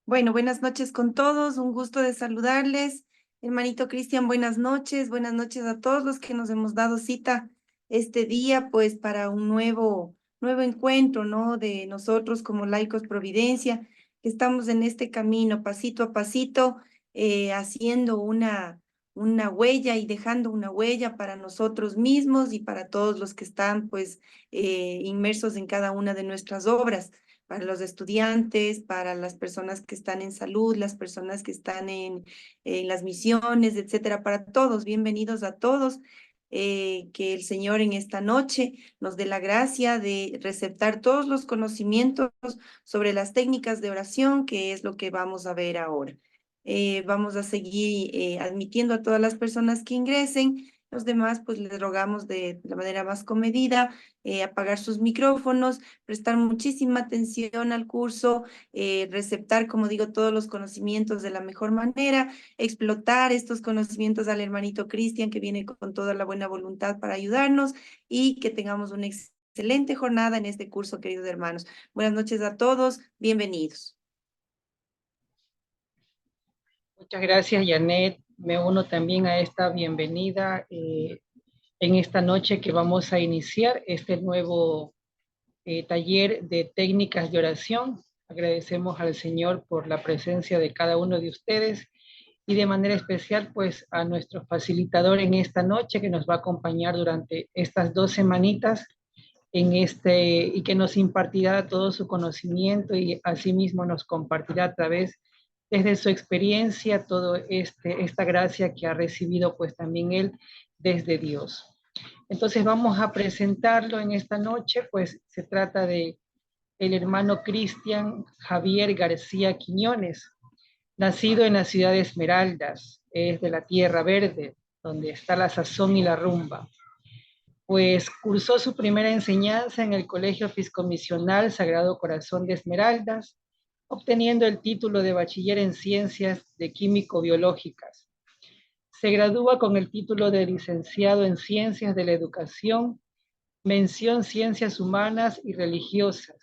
Bueno, buenas noches con todos, un gusto de saludarles. Hermanito Cristian, buenas noches a todos los que nos hemos dado cita este día, pues para un nuevo encuentro, ¿no? De nosotros como laicos Providencia, que estamos en este camino, pasito a pasito, haciendo una huella y dejando una huella para nosotros mismos y para todos los que están, pues, inmersos en cada una de nuestras obras para los estudiantes, para las personas que están en salud, las personas que están en las misiones, etcétera, para todos. Bienvenidos a todos. Que el Señor en esta noche nos dé la gracia de receptar todos los conocimientos sobre las técnicas de oración, que es lo que vamos a ver ahora. Vamos a seguir admitiendo a todas las personas que ingresen. Los demás, pues les rogamos de la manera más comedida, apagar sus micrófonos, prestar muchísima atención al curso, receptar, como digo, todos los conocimientos de la mejor manera, explotar estos conocimientos al hermanito Cristian, que viene con toda la buena voluntad para ayudarnos, y que tengamos una excelente jornada en este curso, queridos hermanos. Buenas noches a todos, bienvenidos. Muchas gracias, Janet. Me uno también a esta bienvenida en esta noche que vamos a iniciar este nuevo taller de técnicas de oración. Agradecemos al Señor por la presencia de cada uno de ustedes y de manera especial pues a nuestro facilitador en esta noche que nos va a acompañar durante estas 2 semanitas y que nos impartirá todo su conocimiento y asimismo nos compartirá a través desde su experiencia todo esta gracia que ha recibido pues también él desde Dios. Entonces vamos a presentarlo en esta noche, pues se trata de el hermano Cristian Javier García Quiñones, nacido en la ciudad de Esmeraldas, es de la Tierra Verde, donde está la sazón y la rumba. Pues cursó su primera enseñanza en el Colegio Fiscomisional Sagrado Corazón de Esmeraldas, obteniendo el título de bachiller en Ciencias de Químico-Biológicas. Se gradúa con el título de licenciado en Ciencias de la Educación, mención Ciencias Humanas y Religiosas,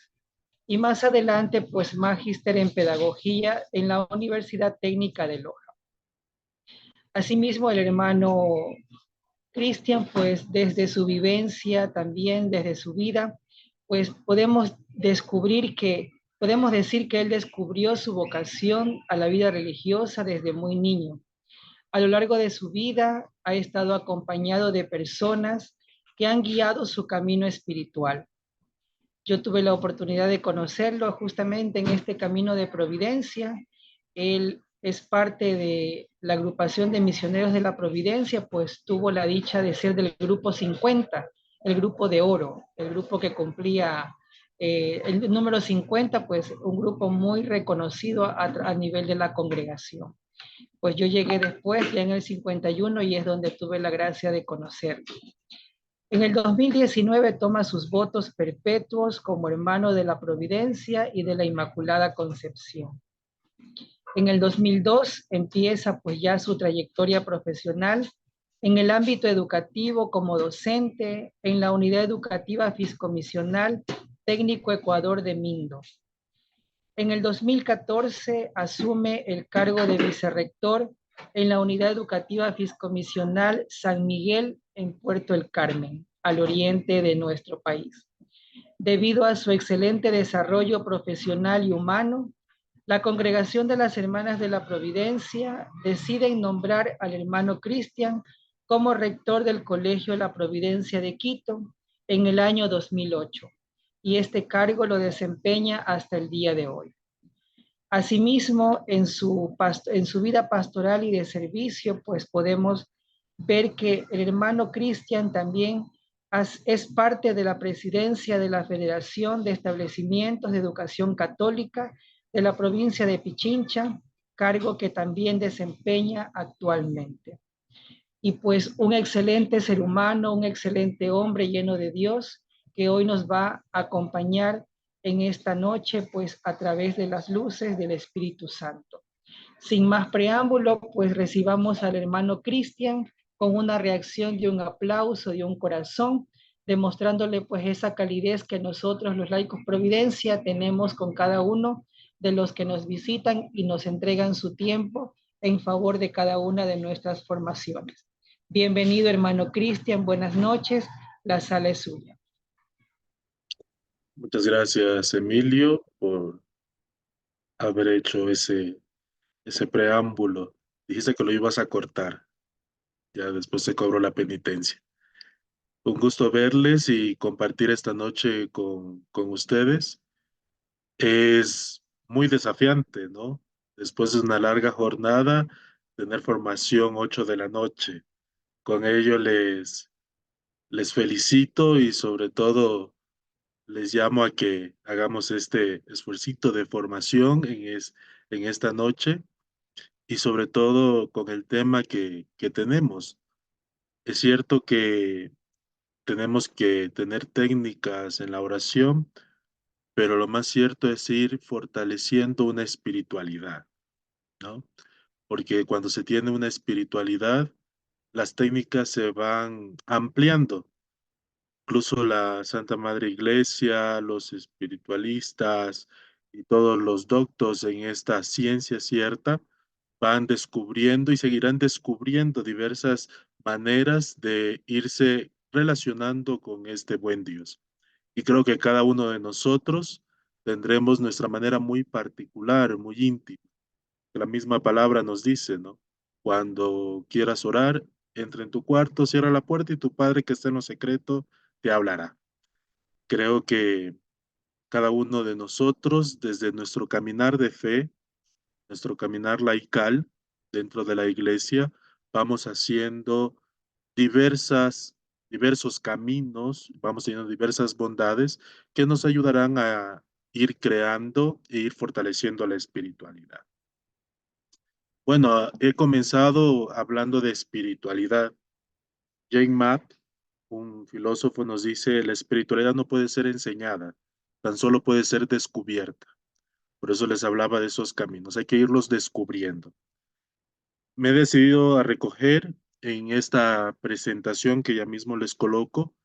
y más adelante pues magíster en Pedagogía en la Universidad Técnica de Loja. Asimismo, el hermano Cristian, pues desde su vivencia, también desde su vida, pues podemos decir que él descubrió su vocación a la vida religiosa desde muy niño. A lo largo de su vida ha estado acompañado de personas que han guiado su camino espiritual. Yo tuve la oportunidad de conocerlo justamente en este camino de Providencia. Él es parte de la agrupación de misioneros de la Providencia, pues tuvo la dicha de ser del grupo 50, el grupo de oro, el grupo que cumplía el número 50, pues un grupo muy reconocido a nivel de la congregación. Pues yo llegué después, ya en el 51, y es donde tuve la gracia de conocerlo. En el 2019 toma sus votos perpetuos como hermano de la Providencia y de la Inmaculada Concepción. En el 2002 empieza pues ya su trayectoria profesional en el ámbito educativo como docente en la Unidad Educativa Fiscomisional Técnico Ecuador de Mindo. En el 2014 asume el cargo de vicerrector en la Unidad Educativa Fiscomisional San Miguel en Puerto El Carmen, al oriente de nuestro país. Debido a su excelente desarrollo profesional y humano, la Congregación de las Hermanas de la Providencia decide nombrar al hermano Cristian como rector del Colegio de la Providencia de Quito en el año 2008, y este cargo lo desempeña hasta el día de hoy. Asimismo, en su vida pastoral y de servicio, pues podemos ver que el hermano Cristian también es parte de la presidencia de la Federación de Establecimientos de Educación Católica de la provincia de Pichincha, cargo que también desempeña actualmente. Y pues un excelente ser humano, un excelente hombre lleno de Dios, que hoy nos va a acompañar en esta noche, pues a través de las luces del Espíritu Santo. Sin más preámbulo, pues recibamos al hermano Cristian con una reacción de un aplauso, de un corazón, demostrándole pues esa calidez que nosotros los laicos Providencia tenemos con cada uno de los que nos visitan y nos entregan su tiempo en favor de cada una de nuestras formaciones. Bienvenido, hermano Cristian, buenas noches, la sala es suya. Muchas gracias, Emilio, por haber hecho ese preámbulo. Dijiste que lo ibas a cortar, ya después se cobró la penitencia. Un gusto verles y compartir esta noche con ustedes. Es muy desafiante, ¿no? Después de una larga jornada, tener formación 8 de la noche. Con ello les felicito y sobre todo les llamo a que hagamos este esfuercito de formación en esta noche y sobre todo con el tema que tenemos. Es cierto que tenemos que tener técnicas en la oración, pero lo más cierto es ir fortaleciendo una espiritualidad, ¿no? Porque cuando se tiene una espiritualidad, las técnicas se van ampliando. Incluso la Santa Madre Iglesia, los espiritualistas y todos los doctos en esta ciencia cierta van descubriendo y seguirán descubriendo diversas maneras de irse relacionando con este buen Dios. Y creo que cada uno de nosotros tendremos nuestra manera muy particular, muy íntima. La misma palabra nos dice, ¿no? Cuando quieras orar, entra en tu cuarto, cierra la puerta y tu Padre que está en lo secreto te hablará. Creo que cada uno de nosotros, desde nuestro caminar de fe, nuestro caminar laical dentro de la iglesia, vamos haciendo diversos caminos, vamos teniendo diversas bondades que nos ayudarán a ir creando e ir fortaleciendo la espiritualidad. Bueno, he comenzado hablando de espiritualidad. Jane Matt, un filósofo, nos dice, la espiritualidad no puede ser enseñada, tan solo puede ser descubierta. Por eso les hablaba de esos caminos, hay que irlos descubriendo. Me he decidido a recoger en esta presentación que ya mismo les coloco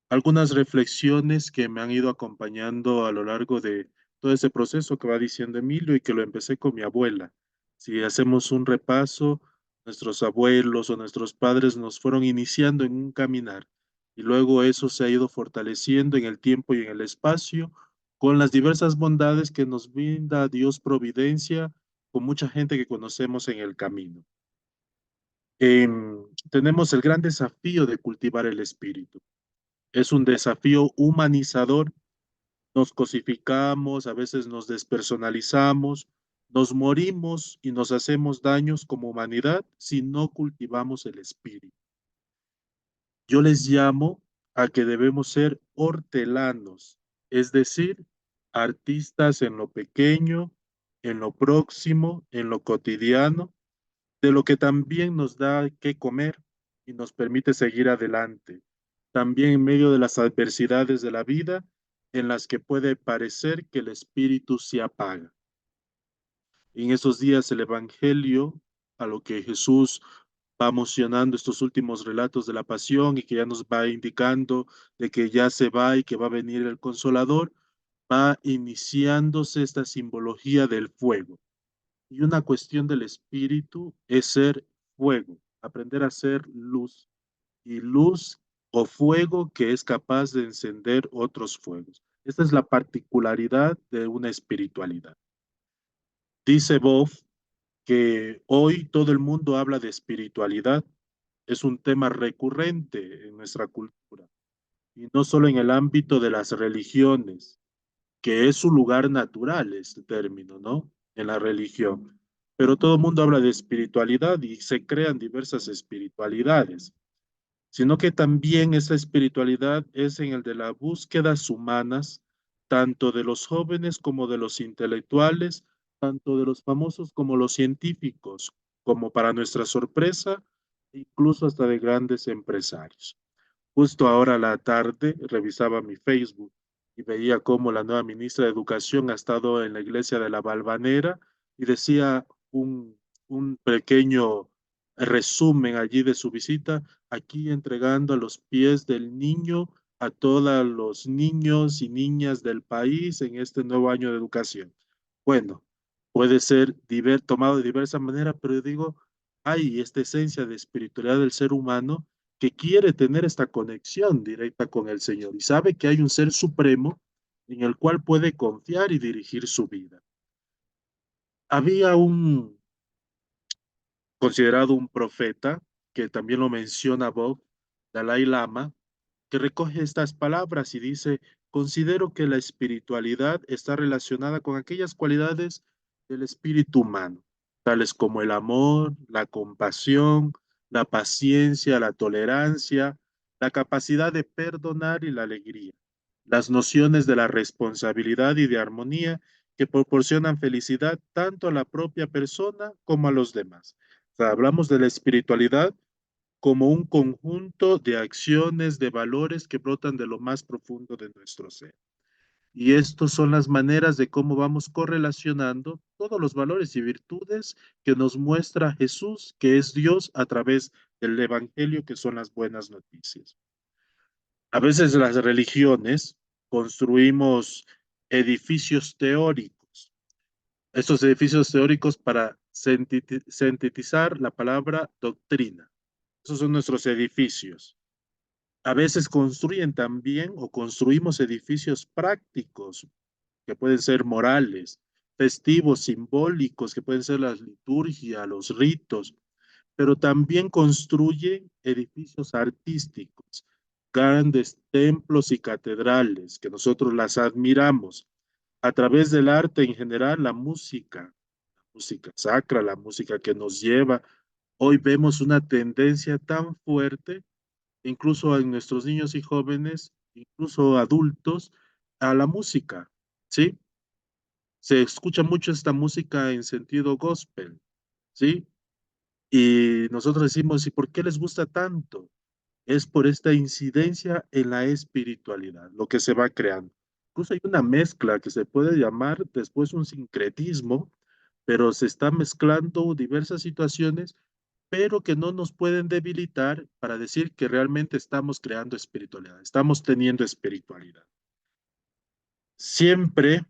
algunas reflexiones que me han ido acompañando a lo largo de todo ese proceso que va diciendo Emilio y que lo empecé con mi abuela. Si hacemos un repaso, nuestros abuelos o nuestros padres nos fueron iniciando en un caminar y luego eso se ha ido fortaleciendo en el tiempo y en el espacio con las diversas bondades que nos brinda Dios Providencia, con mucha gente que conocemos en el camino. Tenemos el gran desafío de cultivar el espíritu. Es un desafío humanizador. Nos cosificamos, a veces nos despersonalizamos, nos morimos y nos hacemos daños como humanidad si no cultivamos el espíritu. Yo les llamo a que debemos ser hortelanos, es decir, artistas en lo pequeño, en lo próximo, en lo cotidiano, de lo que también nos da que comer y nos permite seguir adelante. También en medio de las adversidades de la vida, en las que puede parecer que el espíritu se apaga. En esos días el Evangelio, a lo que Jesús va emocionando estos últimos relatos de la pasión y que ya nos va indicando de que ya se va y que va a venir el Consolador, va iniciándose esta simbología del fuego. Y una cuestión del espíritu es ser fuego, aprender a ser luz. Y luz o fuego que es capaz de encender otros fuegos. Esta es la particularidad de una espiritualidad. Dice Boff que hoy todo el mundo habla de espiritualidad. Es un tema recurrente en nuestra cultura. Y no solo en el ámbito de las religiones, que es su lugar natural este término, ¿no? En la religión. Pero todo el mundo habla de espiritualidad y se crean diversas espiritualidades, sino que también esa espiritualidad es en el de las búsquedas humanas, tanto de los jóvenes como de los intelectuales, tanto de los famosos como los científicos, como para nuestra sorpresa, incluso hasta de grandes empresarios. Justo ahora a la tarde revisaba mi Facebook y veía cómo la nueva ministra de Educación ha estado en la iglesia de la Valvanera y decía un pequeño resumen allí de su visita, aquí entregando a los pies del niño a todos los niños y niñas del país en este nuevo año de educación. Bueno, puede ser tomado de diversa manera, pero yo digo, hay esta esencia de espiritualidad del ser humano que quiere tener esta conexión directa con el Señor y sabe que hay un ser supremo en el cual puede confiar y dirigir su vida. Había un considerado un profeta, que también lo menciona Bob, Dalai Lama, que recoge estas palabras y dice, considero que la espiritualidad está relacionada con aquellas cualidades del espíritu humano, tales como el amor, la compasión, la paciencia, la tolerancia, la capacidad de perdonar y la alegría, las nociones de la responsabilidad y de armonía que proporcionan felicidad tanto a la propia persona como a los demás. O sea, hablamos de la espiritualidad como un conjunto de acciones, de valores que brotan de lo más profundo de nuestro ser. Y estas son las maneras de cómo vamos correlacionando todos los valores y virtudes que nos muestra Jesús, que es Dios, a través del Evangelio, que son las buenas noticias. A veces las religiones construimos edificios teóricos, estos edificios teóricos para sintetizar la palabra doctrina. Esos son nuestros edificios. A veces construyen también o construimos edificios prácticos que pueden ser morales, festivos, simbólicos, que pueden ser la liturgia, los ritos, pero también construyen edificios artísticos, grandes templos y catedrales, que nosotros las admiramos. A través del arte en general, la música sacra, la música que nos lleva. Hoy vemos una tendencia tan fuerte incluso en nuestros niños y jóvenes, incluso adultos, a la música, ¿sí? Se escucha mucho esta música en sentido gospel, ¿sí? Y nosotros decimos, ¿y por qué les gusta tanto? Es por esta incidencia en la espiritualidad, lo que se va creando. Incluso hay una mezcla que se puede llamar después un sincretismo, pero se está mezclando diversas situaciones pero que no nos pueden debilitar para decir que realmente estamos creando espiritualidad, estamos teniendo espiritualidad. Siempre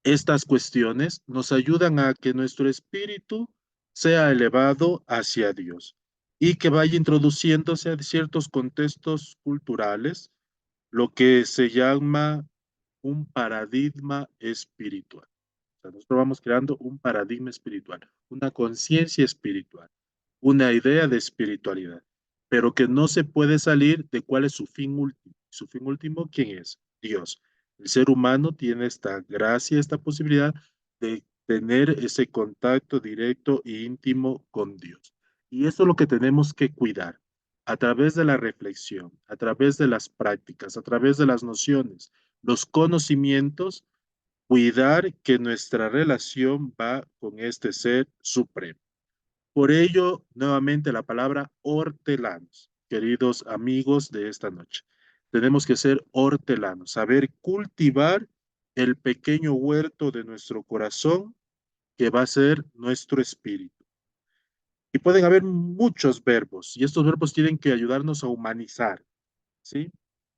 estas cuestiones nos ayudan a que nuestro espíritu sea elevado hacia Dios y que vaya introduciéndose a ciertos contextos culturales, lo que se llama un paradigma espiritual. O sea, nosotros vamos creando un paradigma espiritual, una conciencia espiritual, una idea de espiritualidad, pero que no se puede salir de cuál es su fin último. Su fin último, ¿quién es? Dios. El ser humano tiene esta gracia, esta posibilidad de tener ese contacto directo e íntimo con Dios. Y eso es lo que tenemos que cuidar a través de la reflexión, a través de las prácticas, a través de las nociones, los conocimientos, cuidar que nuestra relación va con este ser supremo. Por ello, nuevamente la palabra hortelanos, queridos amigos de esta noche. Tenemos que ser hortelanos, saber cultivar el pequeño huerto de nuestro corazón que va a ser nuestro espíritu. Y pueden haber muchos verbos, y estos verbos tienen que ayudarnos a humanizar, ¿sí?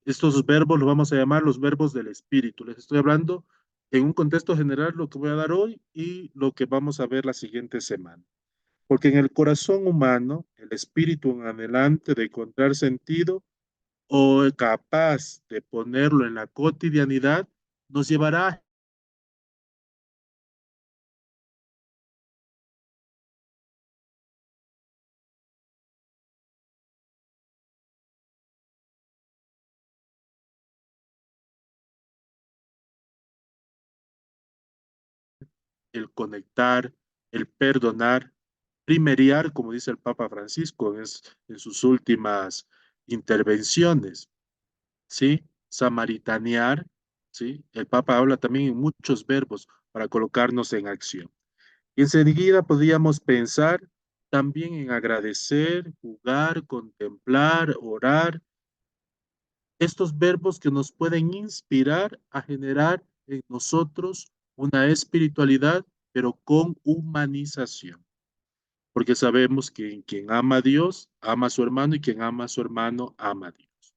Estos verbos los vamos a llamar los verbos del espíritu. Les estoy hablando en un contexto general lo que voy a dar hoy y lo que vamos a ver la siguiente semana. Porque en el corazón humano, el espíritu en adelante de encontrar sentido o capaz de ponerlo en la cotidianidad, nos llevará el conectar, el perdonar, primeriar, como dice el Papa Francisco en sus últimas intervenciones, ¿sí? Samaritanear, ¿sí? El Papa habla también en muchos verbos, para colocarnos en acción. Y enseguida podríamos pensar también en agradecer, jugar, contemplar, orar, estos verbos que nos pueden inspirar a generar en nosotros una espiritualidad, pero con humanización. Porque sabemos que quien ama a Dios, ama a su hermano, y quien ama a su hermano, ama a Dios.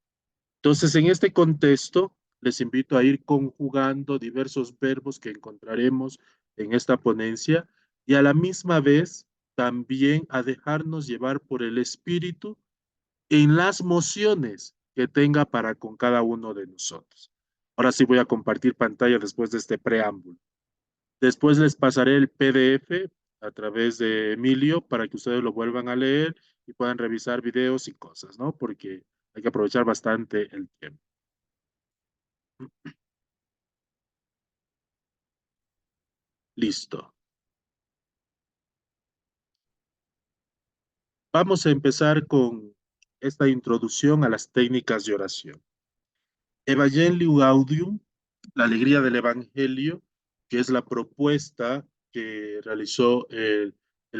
Entonces, en este contexto, les invito a ir conjugando diversos verbos que encontraremos en esta ponencia y a la misma vez también a dejarnos llevar por el Espíritu en las mociones que tenga para con cada uno de nosotros. Ahora sí voy a compartir pantalla después de este preámbulo. Después les pasaré el PDF a través de Emilio para que ustedes lo vuelvan a leer y puedan revisar videos y cosas, ¿no? Porque hay que aprovechar bastante el tiempo. Listo. Vamos a empezar con esta introducción a las técnicas de oración. Evangelium Gaudium, la alegría del Evangelio, que es la propuesta que realizó el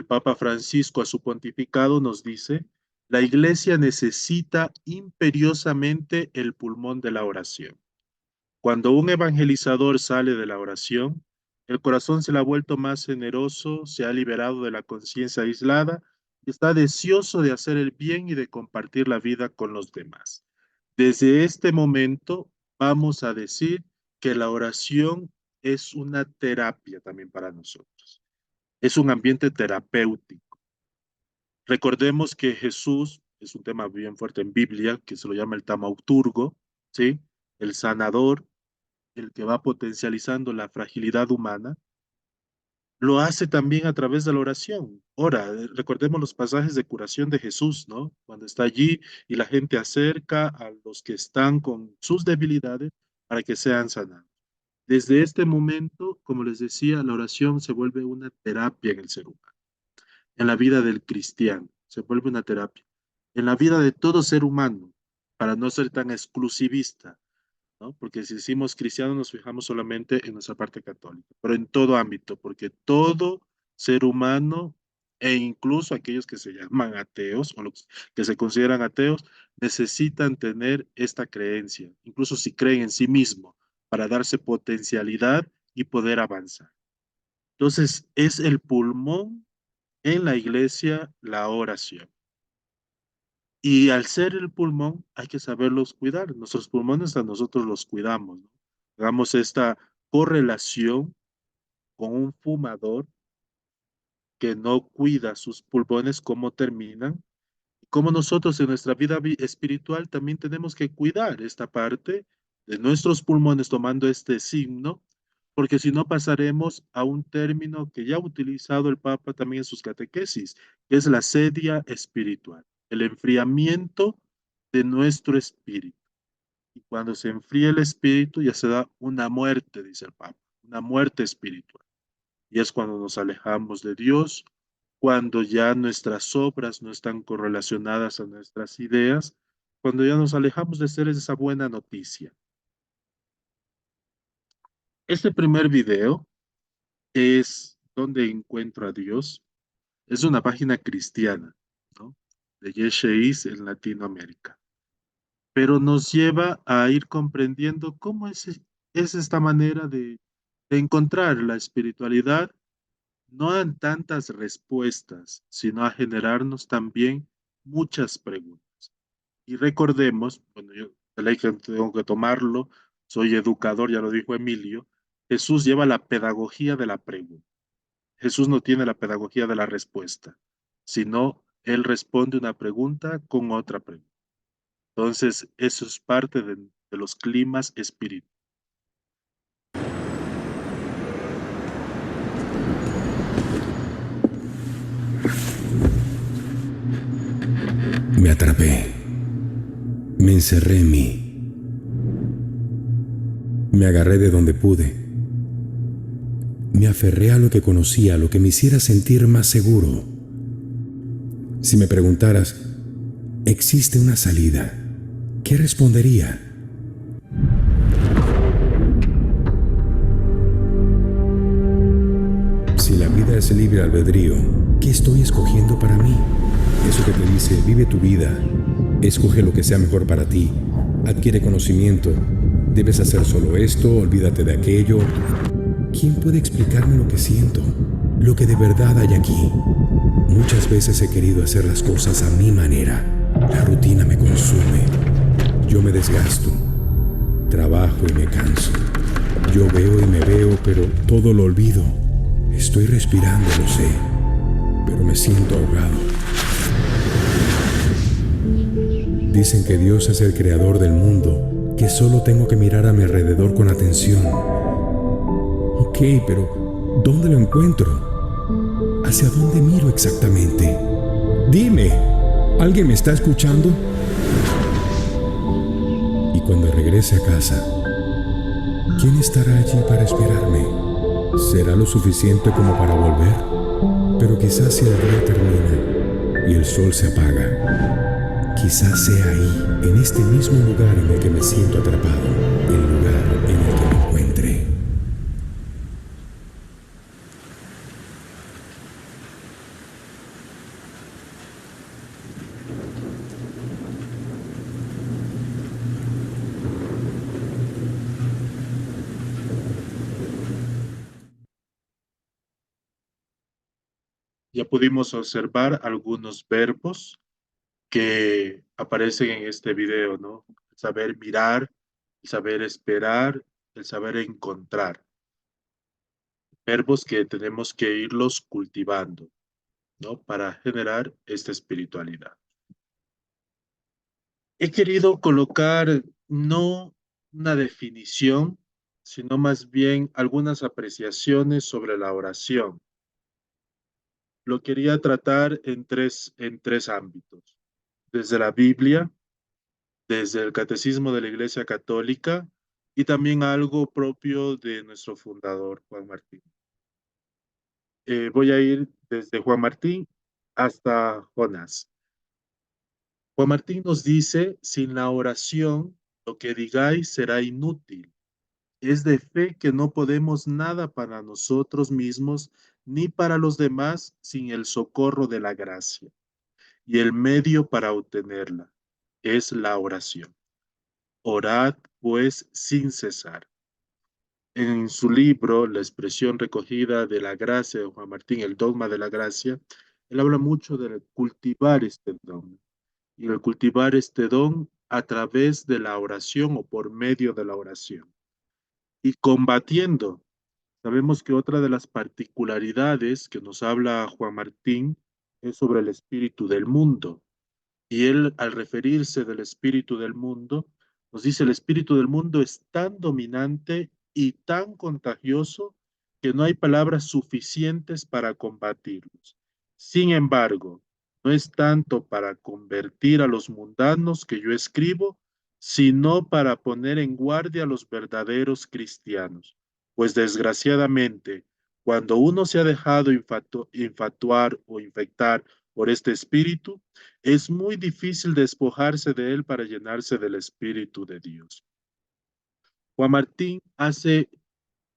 Papa Francisco a su pontificado, nos dice, la Iglesia necesita imperiosamente el pulmón de la oración. Cuando un evangelizador sale de la oración, el corazón se le ha vuelto más generoso, se ha liberado de la conciencia aislada y está deseoso de hacer el bien y de compartir la vida con los demás. Desde este momento vamos a decir que la oración es una terapia también para nosotros. Es un ambiente terapéutico. Recordemos que Jesús, es un tema bien fuerte en Biblia, que se lo llama el tamauturgo, ¿sí? El sanador, el que va potencializando la fragilidad humana, lo hace también a través de la oración. Ahora, recordemos los pasajes de curación de Jesús, ¿no? Cuando está allí y la gente acerca a los que están con sus debilidades para que sean sanados. Desde este momento, como les decía, la oración se vuelve una terapia en el ser humano, en la vida del cristiano, se vuelve una terapia, en la vida de todo ser humano, para no ser tan exclusivista, ¿no? Porque si decimos cristianos nos fijamos solamente en nuestra parte católica, pero en todo ámbito, porque todo ser humano, e incluso aquellos que se llaman ateos o los que se consideran ateos, necesitan tener esta creencia, incluso si creen en sí mismo, para darse potencialidad y poder avanzar. Entonces, es el pulmón en la iglesia la oración. Y al ser el pulmón, hay que saberlos cuidar. Nuestros pulmones a nosotros los cuidamos, ¿no? Hagamos esta correlación con un fumador que no cuida sus pulmones, cómo terminan. Como nosotros en nuestra vida espiritual también tenemos que cuidar esta parte de nuestros pulmones tomando este signo, porque si no pasaremos a un término que ya ha utilizado el Papa también en sus catequesis, que es la sedia espiritual, el enfriamiento de nuestro espíritu. Y cuando se enfría el espíritu ya se da una muerte, dice el Papa, una muerte espiritual. Y es cuando nos alejamos de Dios, cuando ya nuestras obras no están correlacionadas a nuestras ideas, cuando ya nos alejamos de ser esa buena noticia. Este primer video es donde encuentro a Dios. Es una página cristiana, ¿no? De Yesheis en Latinoamérica. Pero nos lleva a ir comprendiendo cómo es esta manera de encontrar la espiritualidad, no en tantas respuestas, sino a generarnos también muchas preguntas. Y recordemos, bueno, yo tengo que tomarlo, soy educador, ya lo dijo Emilio, Jesús lleva la pedagogía de la pregunta. Jesús no tiene la pedagogía de la respuesta, sino él responde una pregunta con otra pregunta. Entonces, eso es parte de los climas espirituales. Me atrapé. Me encerré en mí. Me agarré de donde pude. Me aferré a lo que conocía, a lo que me hiciera sentir más seguro. Si me preguntaras, ¿existe una salida? ¿Qué respondería? a ese libre albedrío. ¿Qué estoy escogiendo para mí? Eso que te dice, vive tu vida, escoge lo que sea mejor para ti, adquiere conocimiento, debes hacer solo esto, olvídate de aquello. ¿Quién puede explicarme lo que siento? Lo que de verdad hay aquí. Muchas veces he querido hacer las cosas a mi manera. La rutina me consume. Yo me desgasto. Trabajo y me canso. Yo veo y me veo, pero todo lo olvido. Estoy respirando, lo sé, pero me siento ahogado. Dicen que Dios es el creador del mundo, que solo tengo que mirar a mi alrededor con atención. Ok, pero ¿dónde lo encuentro? ¿Hacia dónde miro exactamente? Dime, ¿alguien me está escuchando? Y cuando regrese a casa, ¿quién estará allí para esperarme? ¿Será lo suficiente como para volver? Pero quizás si el día termina y el sol se apaga, quizás sea ahí, en este mismo lugar en el que me siento atrapado, el lugar en el que me encuentre. Ya pudimos observar algunos verbos que aparecen en este video, ¿no? El saber mirar, el saber esperar, el saber encontrar. Verbos que tenemos que irlos cultivando, ¿no? Para generar esta espiritualidad. He querido colocar no una definición, sino más bien algunas apreciaciones sobre la oración. Lo quería tratar en tres ámbitos. Desde la Biblia, desde el Catecismo de la Iglesia Católica y también algo propio de nuestro fundador, Juan Martín. Voy a ir desde Juan Martín hasta Jonás. Juan Martín nos dice, sin la oración, lo que digáis será inútil. Es de fe que no podemos nada para nosotros mismos ni para los demás sin el socorro de la gracia. Y el medio para obtenerla es la oración. Orad, pues, sin cesar. En su libro, La expresión recogida de la gracia de Juan Martín, el dogma de la gracia, él habla mucho de cultivar este don. Y el cultivar este don a través de la oración o por medio de la oración. Y combatiendo. Sabemos que otra de las particularidades que nos habla Juan Martín es sobre el espíritu del mundo. Y él, al referirse del espíritu del mundo, nos dice, el espíritu del mundo es tan dominante y tan contagioso que no hay palabras suficientes para combatirlos. Sin embargo, no es tanto para convertir a los mundanos que yo escribo, sino para poner en guardia a los verdaderos cristianos. Pues desgraciadamente, cuando uno se ha dejado infatuar o infectar por este espíritu, es muy difícil despojarse de él para llenarse del Espíritu de Dios. Juan Martín hace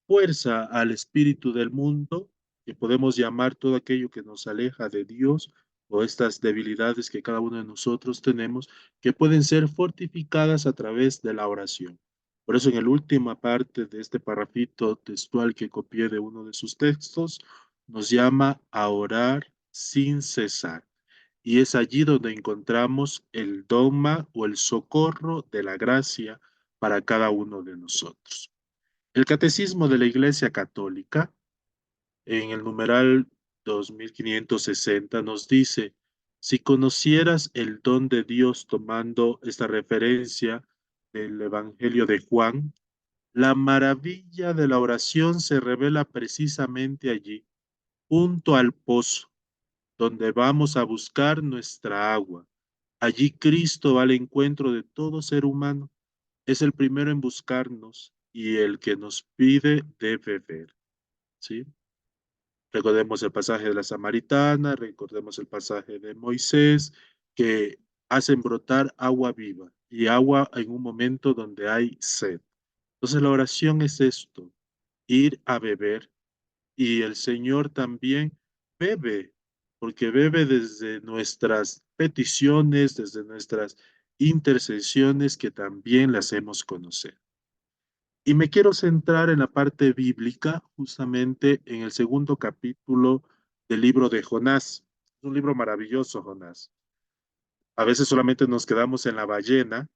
fuerza al espíritu del mundo, que podemos llamar todo aquello que nos aleja de Dios o estas debilidades que cada uno de nosotros tenemos, que pueden ser fortificadas a través de la oración. Por eso en la última parte de este parrafito textual que copié de uno de sus textos, nos llama a orar sin cesar. Y es allí donde encontramos el dogma o el socorro de la gracia para cada uno de nosotros. El Catecismo de la Iglesia Católica, en el numeral 2560, nos dice, si conocieras el don de Dios tomando esta referencia del Evangelio de Juan, la maravilla de la oración se revela precisamente allí, junto al pozo, donde vamos a buscar nuestra agua. Allí Cristo va al encuentro de todo ser humano. Es el primero en buscarnos y el que nos pide de beber. ¿Sí? Recordemos el pasaje de la Samaritana, recordemos el pasaje de Moisés, que hacen brotar agua viva y agua en un momento donde hay sed. Entonces la oración es esto, ir a beber y el Señor también bebe, porque bebe desde nuestras peticiones, desde nuestras intercesiones que también las hacemos conocer. Y me quiero centrar en la parte bíblica, justamente en el segundo capítulo del libro de Jonás. Es un libro maravilloso, Jonás. A veces solamente nos quedamos en la ballena,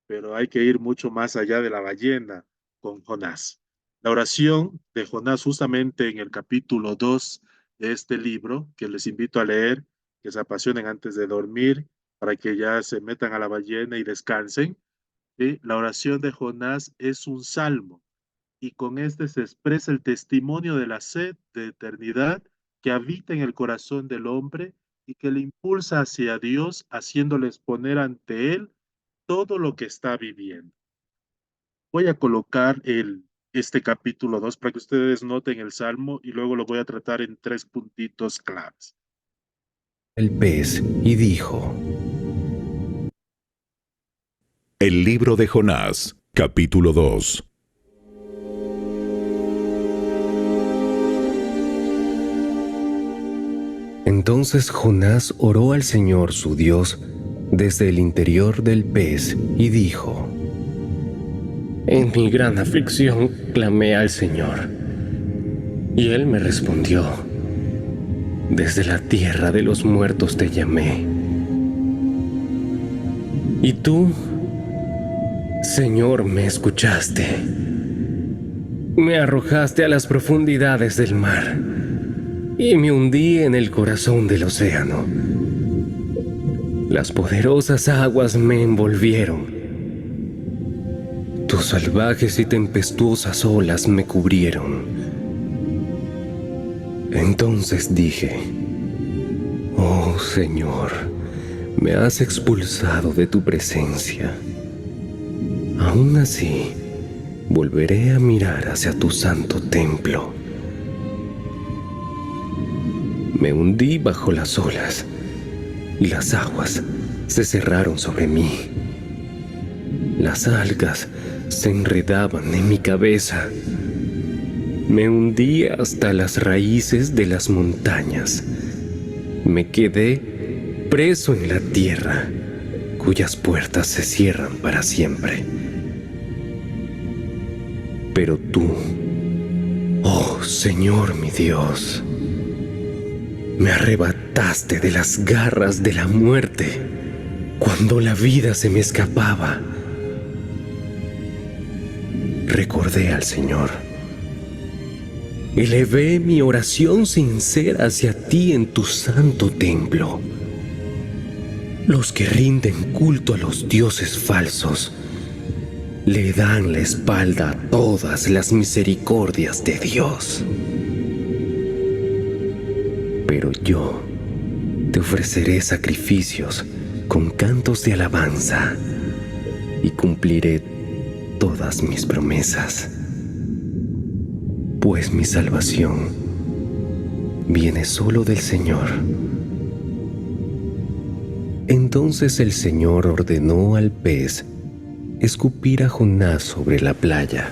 pero hay que ir mucho más allá de la ballena con Jonás. La oración de Jonás, justamente en el capítulo 2 de este libro, que les invito a leer, que se apasionen antes de dormir, para que ya se metan a la ballena y descansen. ¿Sí? La oración de Jonás es un salmo y con este se expresa el testimonio de la sed de eternidad que habita en el corazón del hombre y que le impulsa hacia Dios, haciéndoles poner ante Él todo lo que está viviendo. Voy a colocar este capítulo 2 para que ustedes noten el salmo y luego lo voy a tratar en 3 puntitos claves. El pez y dijo: El libro de Jonás, capítulo 2. Entonces Jonás oró al Señor su Dios desde el interior del pez y dijo: En mi gran aflicción clamé al Señor, y Él me respondió. Desde la tierra de los muertos te llamé. Y tú, Señor, me escuchaste. Me arrojaste a las profundidades del mar y me hundí en el corazón del océano. Las poderosas aguas me envolvieron. Tus salvajes y tempestuosas olas me cubrieron. Entonces dije: Oh Señor, me has expulsado de tu presencia. Aún así, volveré a mirar hacia tu santo templo. Me hundí bajo las olas y las aguas se cerraron sobre mí. Las algas se enredaban en mi cabeza. Me hundí hasta las raíces de las montañas. Me quedé preso en la tierra, cuyas puertas se cierran para siempre. Pero tú, oh Señor mi Dios, me arrebataste de las garras de la muerte cuando la vida se me escapaba. Recordé al Señor. Elevé mi oración sincera hacia ti en tu santo templo. Los que rinden culto a los dioses falsos le dan la espalda a todas las misericordias de Dios. Pero yo te ofreceré sacrificios con cantos de alabanza y cumpliré todas mis promesas, pues mi salvación viene solo del Señor. Entonces el Señor ordenó al pez escupir a Jonás sobre la playa.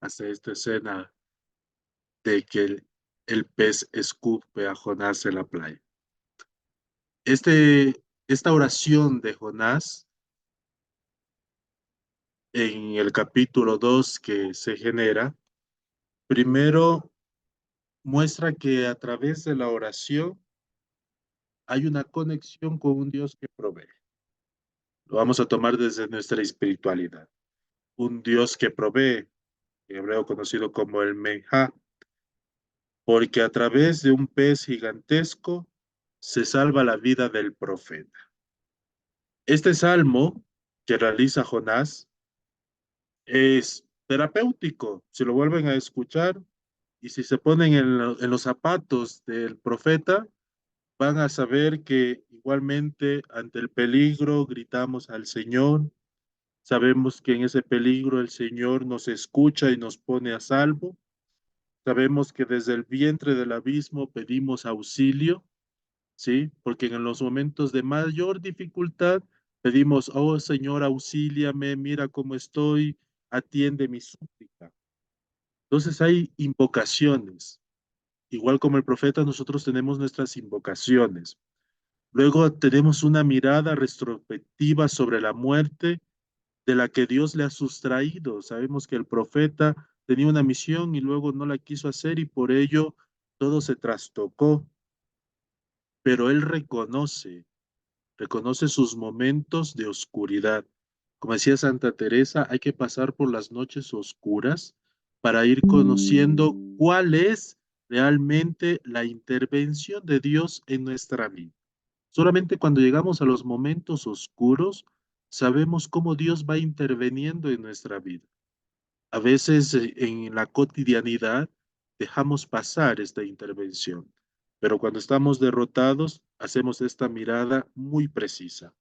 Hasta esta escena de que el pez escupe a Jonás en la playa. Esta oración de Jonás en el capítulo 2 que se genera, primero muestra que a través de la oración hay una conexión con un Dios que provee. Lo vamos a tomar desde nuestra espiritualidad. Un Dios que provee, en hebreo conocido como el Menjá, porque a través de un pez gigantesco se salva la vida del profeta. Este salmo que realiza Jonás es terapéutico. Si lo vuelven a escuchar y si se ponen en los zapatos del profeta, van a saber que igualmente ante el peligro gritamos al Señor. Sabemos que en ese peligro el Señor nos escucha y nos pone a salvo. Sabemos que desde el vientre del abismo pedimos auxilio. ¿sí? Porque en los momentos de mayor dificultad pedimos, oh Señor, auxíliame, mira cómo estoy, atiende mi súplica. Entonces hay invocaciones. Igual como el profeta, nosotros tenemos nuestras invocaciones. Luego tenemos una mirada retrospectiva sobre la muerte de la que Dios le ha sustraído. Sabemos que el profeta tenía una misión y luego no la quiso hacer y por ello todo se trastocó. Pero él reconoce sus momentos de oscuridad. Como decía Santa Teresa, hay que pasar por las noches oscuras para ir conociendo cuál es realmente la intervención de Dios en nuestra vida. Solamente cuando llegamos a los momentos oscuros, sabemos cómo Dios va interviniendo en nuestra vida. A veces en la cotidianidad dejamos pasar esta intervención, pero cuando estamos derrotados, hacemos esta mirada muy precisa.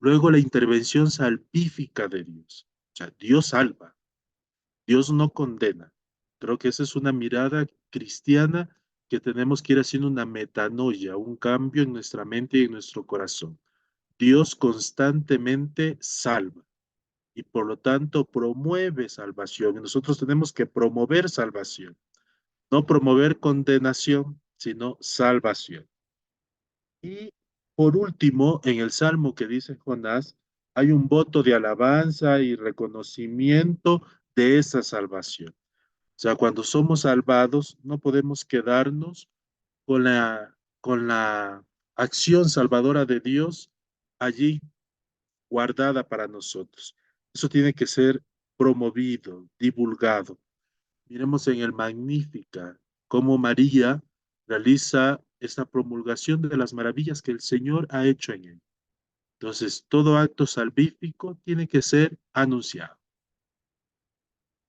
Luego la intervención salvífica de Dios. O sea, Dios salva, Dios no condena. Creo que esa es una mirada cristiana que tenemos que ir haciendo una metanoia, un cambio en nuestra mente y en nuestro corazón. Dios constantemente salva y por lo tanto promueve salvación. Y nosotros tenemos que promover salvación, no promover condenación, sino salvación. Y por último, en el salmo que dice Jonás, hay un voto de alabanza y reconocimiento de esa salvación. O sea, cuando somos salvados, no podemos quedarnos con la acción salvadora de Dios allí guardada para nosotros. Eso tiene que ser promovido, divulgado. Miremos en el Magnífica cómo María realiza esta promulgación de las maravillas que el Señor ha hecho en él. Entonces, todo acto salvífico tiene que ser anunciado.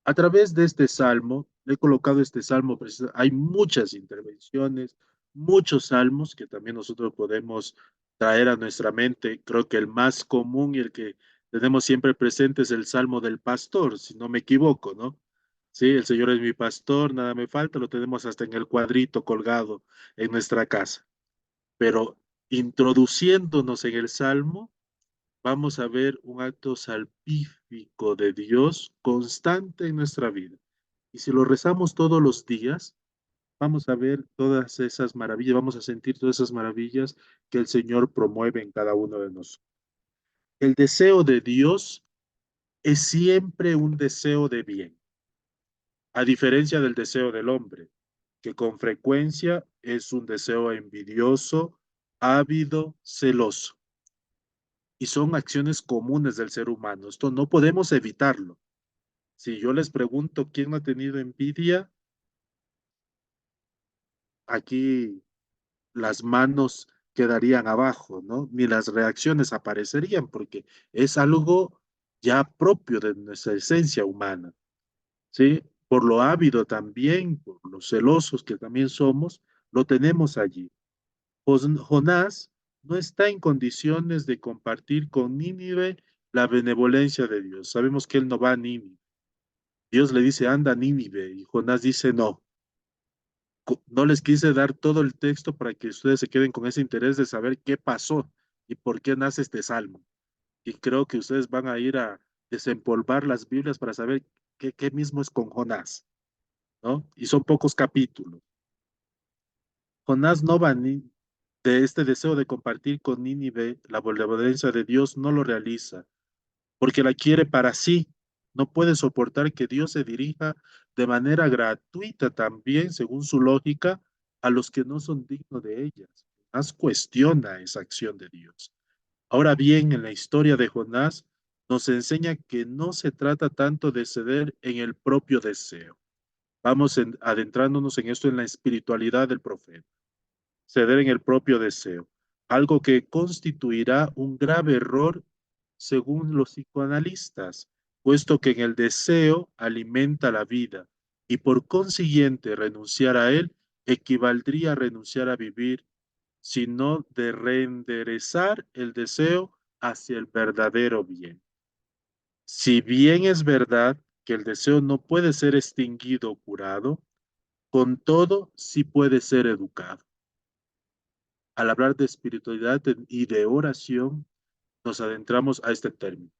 A través de este salmo, he colocado este salmo, hay muchas intervenciones, muchos salmos que también nosotros podemos traer a nuestra mente. Creo que el más común y el que tenemos siempre presente es el salmo del pastor, si no me equivoco, ¿no? Sí, el Señor es mi pastor, nada me falta, lo tenemos hasta en el cuadrito colgado en nuestra casa. Pero introduciéndonos en el salmo, vamos a ver un acto salvífico de Dios constante en nuestra vida. Y si lo rezamos todos los días, vamos a ver todas esas maravillas, vamos a sentir todas esas maravillas que el Señor promueve en cada uno de nosotros. El deseo de Dios es siempre un deseo de bien, a diferencia del deseo del hombre, que con frecuencia es un deseo envidioso, ávido, celoso. Y son acciones comunes del ser humano. Esto no podemos evitarlo. Si yo les pregunto quién no ha tenido envidia, aquí las manos quedarían abajo, ¿no? Ni las reacciones aparecerían porque es algo ya propio de nuestra esencia humana, ¿sí? Por lo ávido también, por los celosos que también somos, lo tenemos allí. Jonás no está en condiciones de compartir con Nínive la benevolencia de Dios. Sabemos que él no va a Nínive. Dios le dice, anda a Nínive, y Jonás dice, no. No les quise dar todo el texto para que ustedes se queden con ese interés de saber qué pasó y por qué nace este salmo. Y creo que ustedes van a ir a desempolvar las Biblias para saber qué mismo es con Jonás, ¿no? Y son pocos capítulos. Jonás no va ni de este deseo de compartir con Nínive la benevolencia de Dios, no lo realiza, porque la quiere para sí. No puede soportar que Dios se dirija de manera gratuita también, según su lógica, a los que no son dignos de ellas. Jonás cuestiona esa acción de Dios. Ahora bien, en la historia de Jonás nos enseña que no se trata tanto de ceder en el propio deseo. Vamos adentrándonos en esto en la espiritualidad del profeta. Ceder en el propio deseo, algo que constituirá un grave error según los psicoanalistas, puesto que en el deseo alimenta la vida y por consiguiente renunciar a él equivaldría a renunciar a vivir, sino de reenderezar el deseo hacia el verdadero bien. Si bien es verdad que el deseo no puede ser extinguido o curado, con todo sí puede ser educado. al hablar de espiritualidad y de oración, nos adentramos a este término.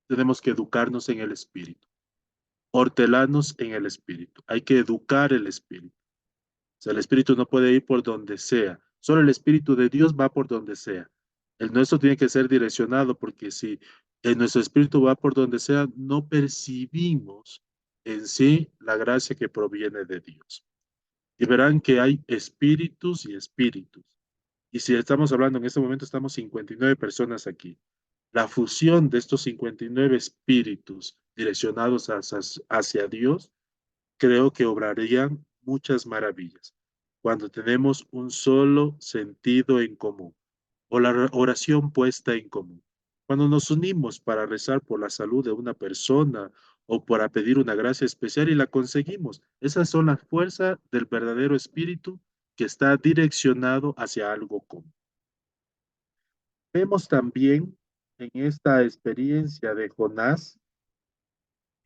Tenemos que educarnos en el espíritu, hortelarnos en el espíritu. Hay que educar el espíritu. O sea, el espíritu no puede ir por donde sea. Solo el espíritu de Dios va por donde sea. El nuestro tiene que ser direccionado, porque si nuestro espíritu va por donde sea, no percibimos en sí la gracia que proviene de Dios. Y verán que hay espíritus y espíritus. Y si estamos hablando, en este momento estamos 59 personas aquí. La fusión de estos 59 espíritus direccionados hacia Dios, creo que obrarían muchas maravillas. Cuando tenemos un solo sentido en común, o la oración puesta en común. Cuando nos unimos para rezar por la salud de una persona o para pedir una gracia especial y la conseguimos, esas son las fuerzas del verdadero espíritu que está direccionado hacia algo común. Vemos también en esta experiencia de Jonás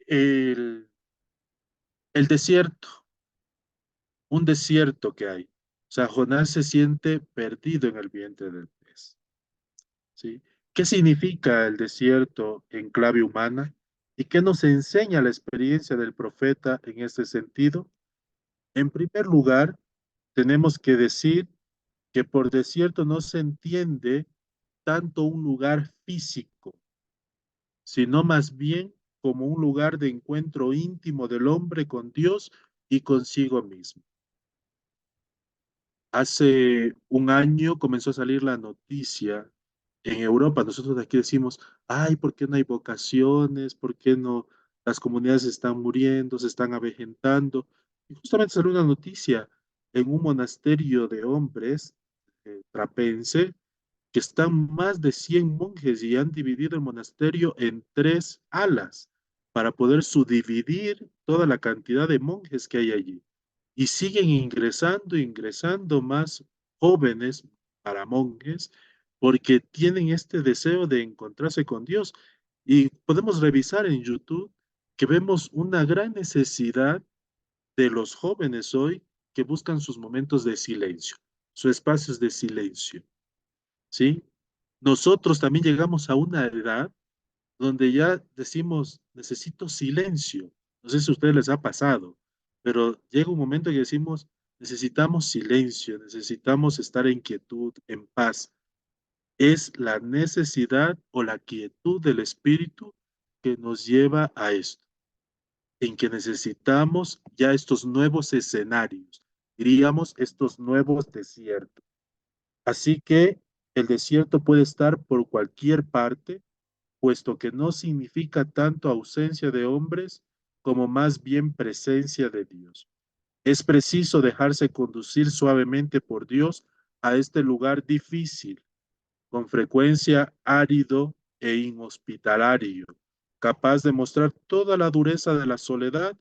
el, el desierto, un desierto que hay. O sea, Jonás se siente perdido en el vientre del pez. ¿Sí? ¿Qué significa el desierto en clave humana? ¿Y qué nos enseña la experiencia del profeta en este sentido? En primer lugar, tenemos que decir que por desierto no se entiende tanto un lugar físico, sino más bien como un lugar de encuentro íntimo del hombre con Dios y consigo mismo. Hace un año comenzó a salir la noticia en Europa. Nosotros de aquí decimos, ay, ¿por qué no hay vocaciones? ¿Por qué no? Las comunidades están muriendo, se están avejentando. Y justamente salió una noticia en un monasterio de hombres trapense, que están más de 100 monjes y han dividido el monasterio en 3 alas para poder subdividir toda la cantidad de monjes que hay allí. Y siguen ingresando más jóvenes para monjes porque tienen este deseo de encontrarse con Dios. Y podemos revisar en YouTube que vemos una gran necesidad de los jóvenes hoy que buscan sus momentos de silencio, sus espacios de silencio. ¿Sí? Nosotros también llegamos a una edad donde ya decimos, necesito silencio. No sé si a ustedes les ha pasado, pero llega un momento que decimos, necesitamos silencio, necesitamos estar en quietud, en paz. Es la necesidad o la quietud del espíritu que nos lleva a esto, en que necesitamos ya estos nuevos escenarios, diríamos estos nuevos desiertos. Así que el desierto puede estar por cualquier parte, puesto que no significa tanto ausencia de hombres como más bien presencia de Dios. Es preciso dejarse conducir suavemente por Dios a este lugar difícil, con frecuencia árido e inhospitalario, capaz de mostrar toda la dureza de la soledad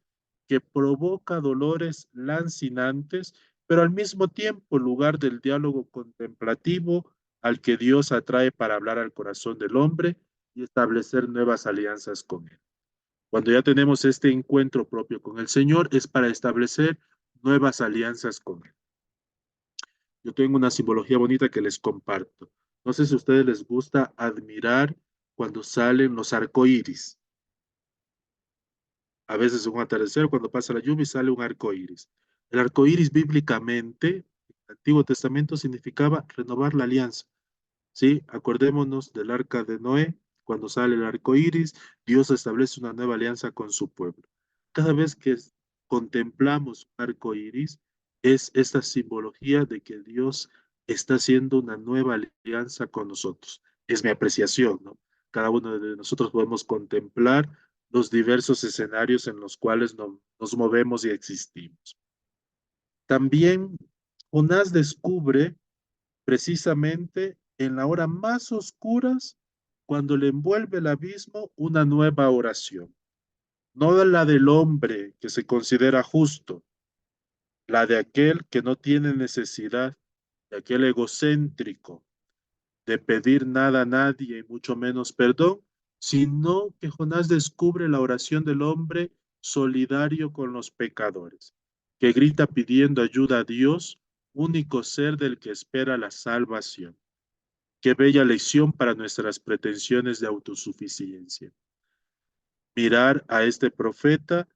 que provoca dolores lancinantes, pero al mismo tiempo lugar del diálogo contemplativo al que Dios atrae para hablar al corazón del hombre y establecer nuevas alianzas con él. Cuando ya tenemos este encuentro propio con el Señor, es para establecer nuevas alianzas con él. Yo tengo una simbología bonita que les comparto. No sé si a ustedes les gusta admirar cuando salen los arcoíris. A veces en un atardecer, cuando pasa la lluvia, sale un arcoíris. El arcoíris bíblicamente, en el Antiguo Testamento, significaba renovar la alianza. ¿Sí? Acordémonos del arca de Noé. Cuando sale el arco iris, Dios establece una nueva alianza con su pueblo. Cada vez que contemplamos un arco iris, es esta simbología de que Dios está haciendo una nueva alianza con nosotros. Es mi apreciación, ¿no? Cada uno de nosotros podemos contemplar los diversos escenarios en los cuales nos movemos y existimos. También Jonás descubre precisamente en la hora más oscuras, cuando le envuelve el abismo, una nueva oración. No la del hombre que se considera justo, la de aquel que no tiene necesidad, de aquel egocéntrico, de pedir nada a nadie y mucho menos perdón, sino que Jonás descubre la oración del hombre solidario con los pecadores, que grita pidiendo ayuda a Dios, único ser del que espera la salvación. Qué bella lección para nuestras pretensiones de autosuficiencia. Mirar a este profeta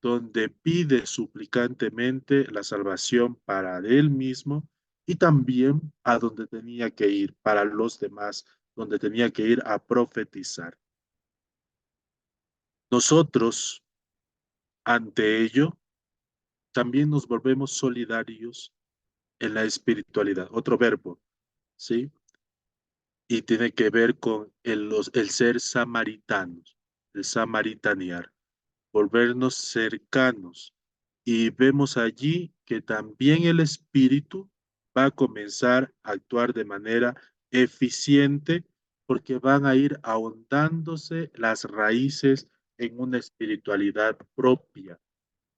donde pide suplicantemente la salvación para él mismo y también a donde tenía que ir para los demás, donde tenía que ir a profetizar. Nosotros, ante ello, también nos volvemos solidarios en la espiritualidad. Otro verbo, ¿sí? Y tiene que ver con el ser samaritanos, el samaritanear, volvernos cercanos. Y vemos allí que también el espíritu va a comenzar a actuar de manera eficiente porque van a ir ahondándose las raíces en una espiritualidad propia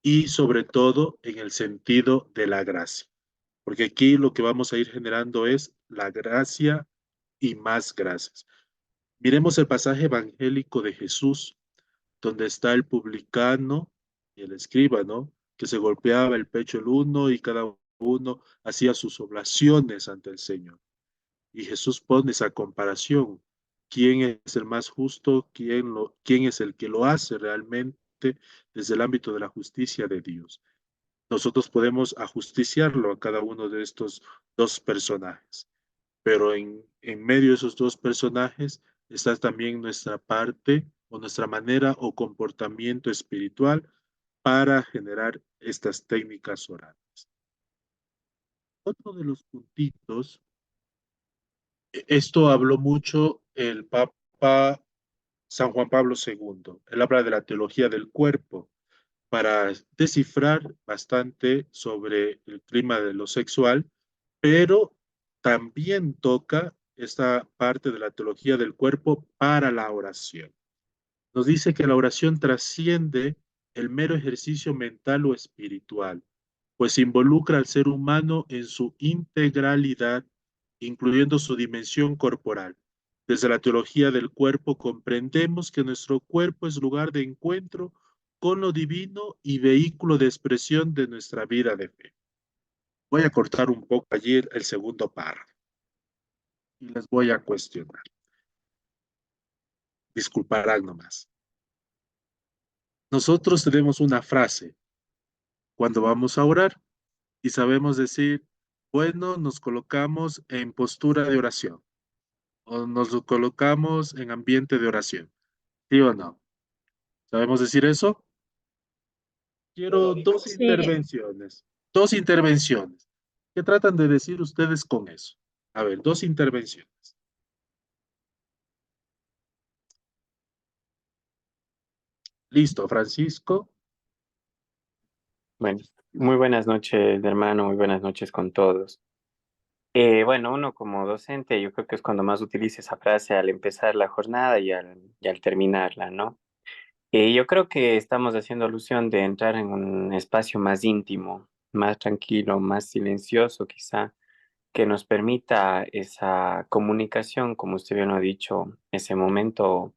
y sobre todo en el sentido de la gracia. Porque aquí lo que vamos a ir generando es la gracia y más gracias. Miremos el pasaje evangélico de Jesús, donde está el publicano y el escriba, ¿no? Que se golpeaba el pecho el uno y cada uno hacía sus oblaciones ante el Señor. Y Jesús pone esa comparación. ¿Quién es el más justo? ¿Quién es el que lo hace realmente desde el ámbito de la justicia de Dios? Nosotros podemos ajusticiarlo a cada uno de estos dos personajes, pero en medio de esos dos personajes está también nuestra parte o nuestra manera o comportamiento espiritual para generar estas técnicas orales. Otro de los puntitos, esto habló mucho el Papa San Juan Pablo II. Él habla de la teología del cuerpo para descifrar bastante sobre el clima de lo sexual, pero también toca esta parte de la teología del cuerpo para la oración. Nos dice que la oración trasciende el mero ejercicio mental o espiritual, pues involucra al ser humano en su integralidad, incluyendo su dimensión corporal. Desde la teología del cuerpo comprendemos que nuestro cuerpo es lugar de encuentro con lo divino y vehículo de expresión de nuestra vida de fe. Voy a cortar un poco allí el segundo párrafo y les voy a cuestionar. Disculparán nomás. Nosotros tenemos una frase cuando vamos a orar y sabemos decir, bueno, nos colocamos en postura de oración o nos colocamos en ambiente de oración. ¿Sí o no? ¿Sabemos decir eso? Quiero dos Sí, intervenciones. Dos intervenciones. ¿Qué tratan de decir ustedes con eso? A ver, dos intervenciones. Listo, Francisco. Bueno, muy buenas noches, hermano, muy buenas noches con todos. Bueno, uno como docente, yo creo que es cuando más utiliza esa frase al empezar la jornada y al terminarla, ¿no? Yo creo que estamos haciendo alusión de entrar en un espacio más íntimo, más tranquilo, más silencioso, quizá, que nos permita esa comunicación, como usted bien lo ha dicho, ese momento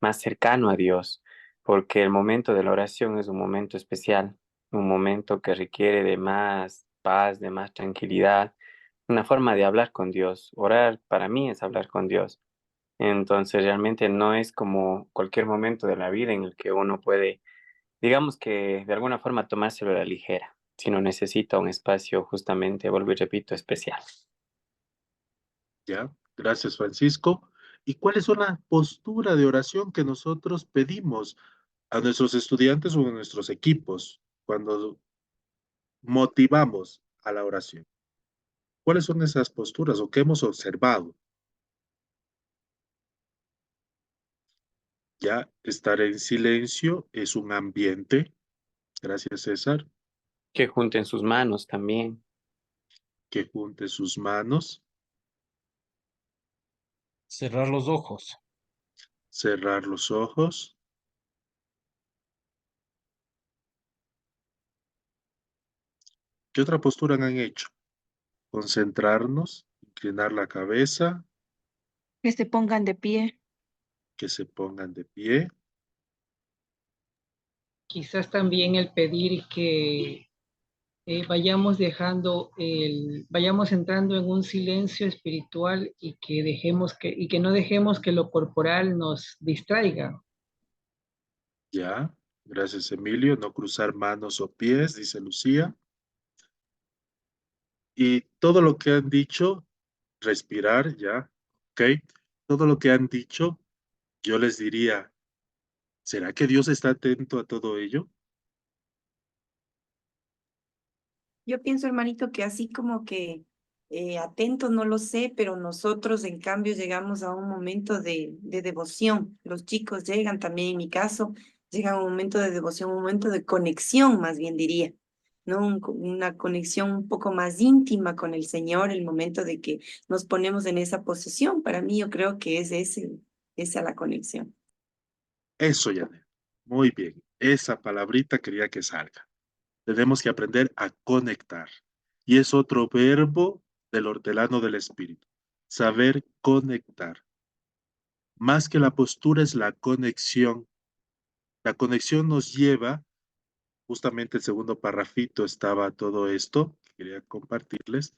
más cercano a Dios, porque el momento de la oración es un momento especial, un momento que requiere de más paz, de más tranquilidad, una forma de hablar con Dios. Orar para mí es hablar con Dios. Entonces realmente no es como cualquier momento de la vida en el que uno puede, digamos que de alguna forma tomárselo a la ligera, sino necesita un espacio justamente, vuelvo y repito, especial. Ya, gracias, Francisco. ¿Y cuál es una postura de oración que nosotros pedimos a nuestros estudiantes o a nuestros equipos cuando motivamos a la oración? ¿Cuáles son esas posturas o qué hemos observado? Ya, estar en silencio es un ambiente. Gracias, César. Que junten sus manos también. Que junte sus manos, Cerrar los ojos. cerrar los ojos. ¿Qué otra postura han hecho? Concentrarnos, inclinar la cabeza, que se pongan de pie. que se pongan de pie. Quizás también el pedir que vayamos entrando en un silencio espiritual y que no dejemos que lo corporal nos distraiga. Ya, gracias Emilio. No cruzar manos o pies, dice Lucía. Y todo lo que han dicho, respirar, ya, ¿ok? Todo lo que han dicho, yo les diría, ¿será que Dios está atento a todo ello? Yo pienso, hermanito, que así como que atentos, no lo sé, pero nosotros en cambio llegamos a un momento de devoción. Los chicos llegan también, en mi caso, llegan a un momento de devoción, un momento de conexión, más bien diría, ¿no? Una conexión un poco más íntima con el Señor, el momento de que nos ponemos en esa posición. Para mí, yo creo que es esa la conexión. Eso, Janet. Muy bien. Esa palabrita quería que salga. Tenemos que aprender a conectar. Y es otro verbo del hortelano del espíritu. Saber conectar. Más que la postura es la conexión. La conexión nos lleva, justamente el segundo parrafito estaba todo esto, que quería compartirles.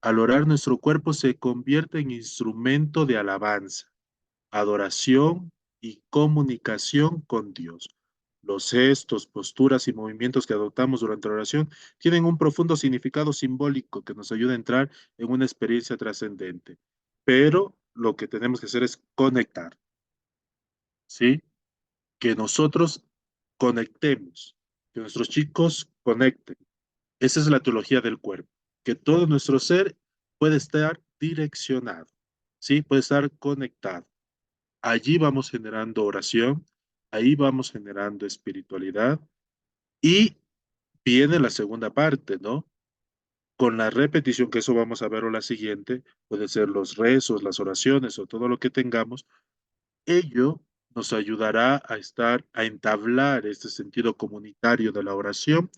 Al orar, nuestro cuerpo se convierte en instrumento de alabanza, adoración y comunicación con Dios. Los gestos, posturas y movimientos que adoptamos durante la oración tienen un profundo significado simbólico que nos ayuda a entrar en una experiencia trascendente. Pero lo que tenemos que hacer es conectar, ¿sí? Que nosotros conectemos, que nuestros chicos conecten. Esa es la teología del cuerpo, que todo nuestro ser puede estar direccionado, ¿sí? Puede estar conectado. Allí vamos generando oración, ahí vamos generando espiritualidad y viene la segunda parte, ¿no? Con la repetición, que eso vamos a ver o la siguiente, puede ser los rezos, las oraciones o todo lo que tengamos, ello nos ayudará a estar, a entablar este sentido comunitario de la oración,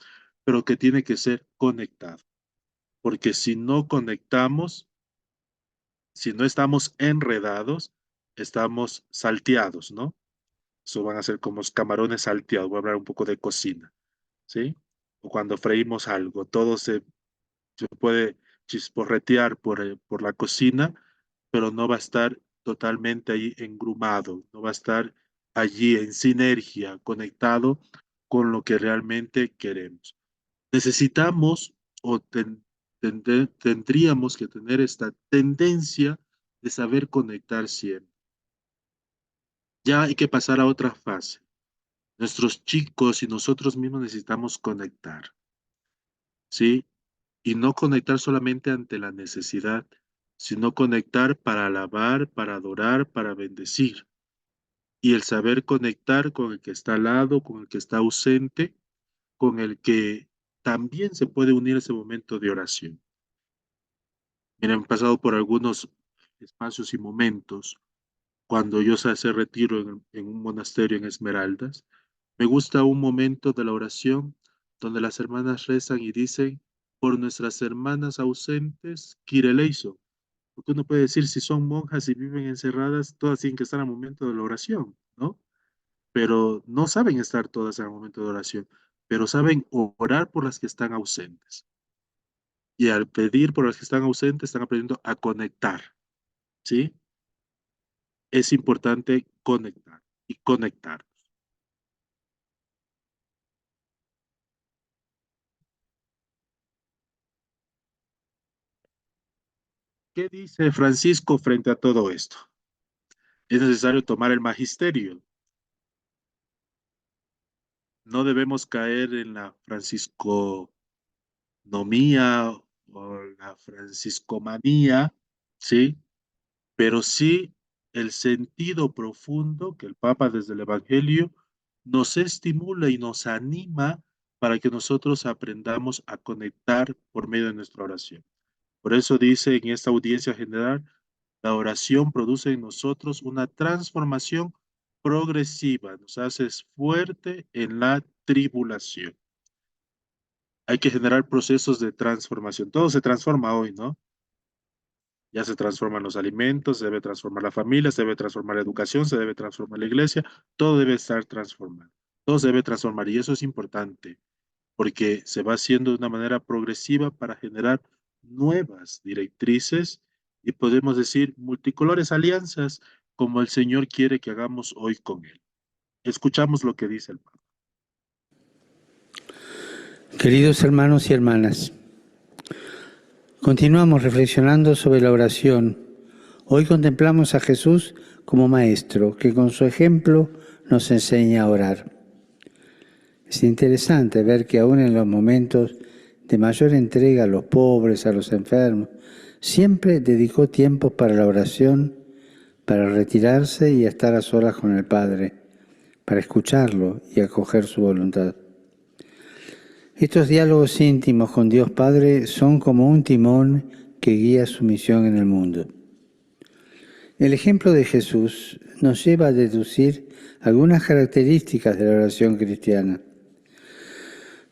pero que tiene que ser conectado, porque si no conectamos, si no estamos enredados, estamos salteados, ¿no? Eso van a ser como los camarones salteados. Voy a hablar un poco de cocina, ¿sí? O cuando freímos algo, todo se puede chisporretear por la cocina, pero no va a estar totalmente ahí engrumado, no va a estar allí en sinergia, conectado con lo que realmente queremos. Necesitamos o tendríamos que tener esta tendencia de saber conectar siempre. Ya hay que pasar a otra fase. Nuestros chicos y nosotros mismos necesitamos conectar, ¿sí? Y no conectar solamente ante la necesidad, sino conectar para alabar, para adorar, para bendecir. Y el saber conectar con el que está al lado, con el que está ausente, con el que también se puede unir a ese momento de oración. Miren, he pasado por algunos espacios y momentos cuando yo se hace retiro en un monasterio en Esmeraldas. Me gusta un momento de la oración donde las hermanas rezan y dicen, por nuestras hermanas ausentes, Kyrie eleison. Porque uno puede decir, si son monjas y viven encerradas, todas tienen que estar al momento de la oración, ¿no? Pero no saben estar todas al momento de oración, pero saben orar por las que están ausentes. Y al pedir por las que están ausentes, están aprendiendo a conectar, ¿sí? Es importante conectar y conectar. ¿Qué dice Francisco frente a todo esto? Es necesario tomar el magisterio. No debemos caer en la francisconomía o la franciscomanía, ¿sí? Pero sí el sentido profundo que el Papa desde el Evangelio nos estimula y nos anima para que nosotros aprendamos a conectar por medio de nuestra oración. Por eso dice en esta audiencia general, la oración produce en nosotros una transformación progresiva, nos hace fuerte en la tribulación. Hay que generar procesos de transformación. Todo se transforma hoy, ¿no? Ya se transforman los alimentos, se debe transformar la familia, se debe transformar la educación, se debe transformar la iglesia, todo debe estar transformado. Todo se debe transformar y eso es importante. porque se va haciendo de una manera progresiva para generar nuevas directrices y podemos decir multicolores alianzas como el Señor quiere que hagamos hoy con Él. Escuchamos lo que dice el Papa. Queridos hermanos y hermanas, continuamos reflexionando sobre la oración. Hoy contemplamos a Jesús como Maestro, que con su ejemplo nos enseña a orar. Es interesante ver que aún en los momentos de mayor entrega a los pobres, a los enfermos, siempre dedicó tiempo para la oración, para retirarse y estar a solas con el Padre, para escucharlo y acoger su voluntad. Estos diálogos íntimos con Dios Padre son como un timón que guía su misión en el mundo. El ejemplo de Jesús nos lleva a deducir algunas características de la oración cristiana.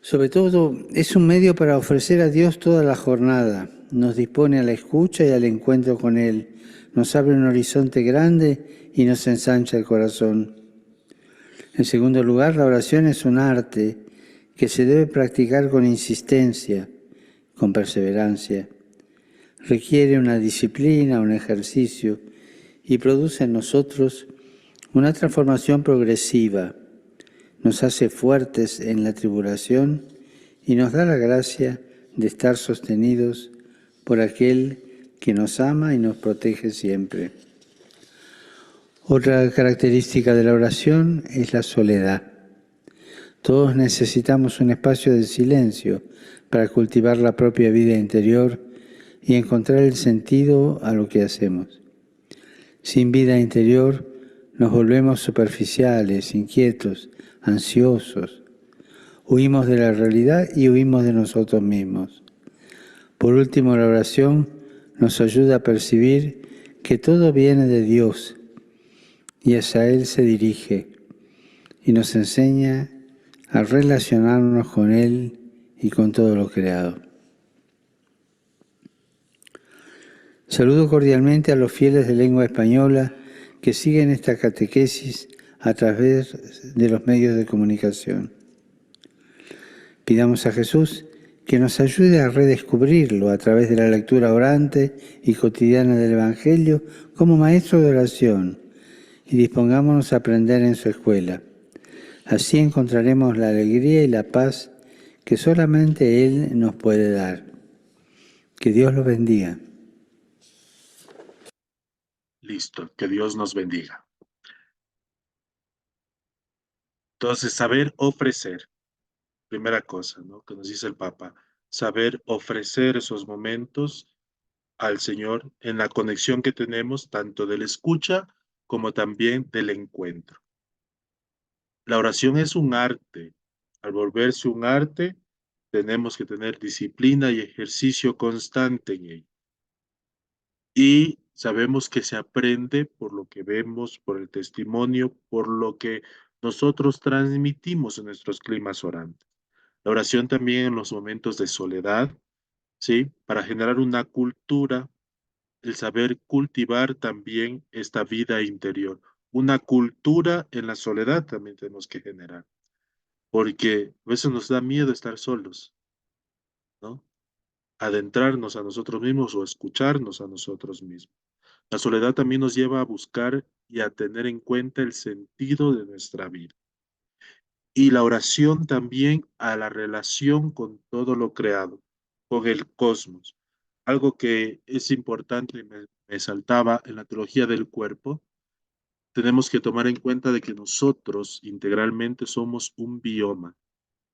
Sobre todo, es un medio para ofrecer a Dios toda la jornada. Nos dispone a la escucha y al encuentro con Él. Nos abre un horizonte grande y nos ensancha el corazón. En segundo lugar, la oración es un arte que se debe practicar con insistencia, con perseverancia. Requiere una disciplina, un ejercicio, y produce en nosotros una transformación progresiva. Nos hace fuertes en la tribulación y nos da la gracia de estar sostenidos por aquel que nos ama y nos protege siempre. Otra característica de la oración es la soledad. Todos necesitamos un espacio de silencio para cultivar la propia vida interior y encontrar el sentido a lo que hacemos. Sin vida interior nos volvemos superficiales, inquietos, ansiosos. Huimos de la realidad y huimos de nosotros mismos. Por último, la oración nos ayuda a percibir que todo viene de Dios y hacia Él se dirige y nos enseña a relacionarnos con Él y con todo lo creado. Saludo cordialmente a los fieles de lengua española que siguen esta catequesis a través de los medios de comunicación. Pidamos a Jesús que nos ayude a redescubrirlo a través de la lectura orante y cotidiana del Evangelio como maestro de oración y dispongámonos a aprender en su escuela. Así encontraremos la alegría y la paz que solamente Él nos puede dar. Que Dios los bendiga. Listo, que Dios nos bendiga. Entonces, saber ofrecer, primera cosa, ¿no? Que nos dice el Papa, saber ofrecer esos momentos al Señor en la conexión que tenemos tanto de la escucha como también del encuentro. La oración es un arte. Al volverse un arte, tenemos que tener disciplina y ejercicio constante en ello. Y sabemos que se aprende por lo que vemos, por el testimonio, por lo que nosotros transmitimos en nuestros climas orantes. La oración también en los momentos de soledad, ¿sí? Para generar una cultura, el saber cultivar también esta vida interior. Una cultura en la soledad también tenemos que generar, porque a veces nos da miedo estar solos, ¿no? Adentrarnos a nosotros mismos o escucharnos a nosotros mismos. La soledad también nos lleva a buscar y a tener en cuenta el sentido de nuestra vida. Y la oración también a la relación con todo lo creado, con el cosmos. Algo que es importante, me saltaba en la teología del cuerpo, tenemos que tomar en cuenta de que nosotros integralmente somos un bioma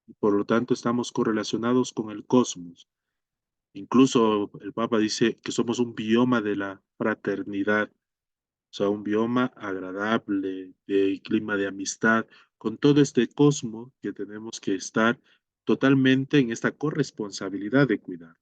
y por lo tanto estamos correlacionados con el cosmos. Incluso el Papa dice que somos un bioma de la fraternidad, o sea, un bioma agradable, de clima de amistad, con todo este cosmos que tenemos que estar totalmente en esta corresponsabilidad de cuidar.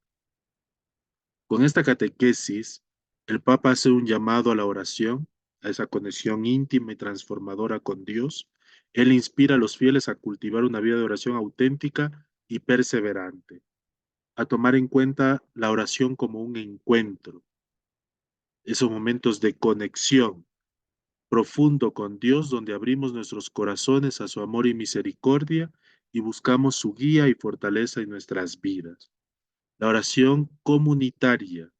Con esta catequesis, el Papa hace un llamado a la oración, a esa conexión íntima y transformadora con Dios. Él inspira a los fieles a cultivar una vida de oración auténtica y perseverante, a tomar en cuenta la oración como un encuentro, esos momentos de conexión profundo con Dios donde abrimos nuestros corazones a su amor y misericordia y buscamos su guía y fortaleza en nuestras vidas. La oración comunitaria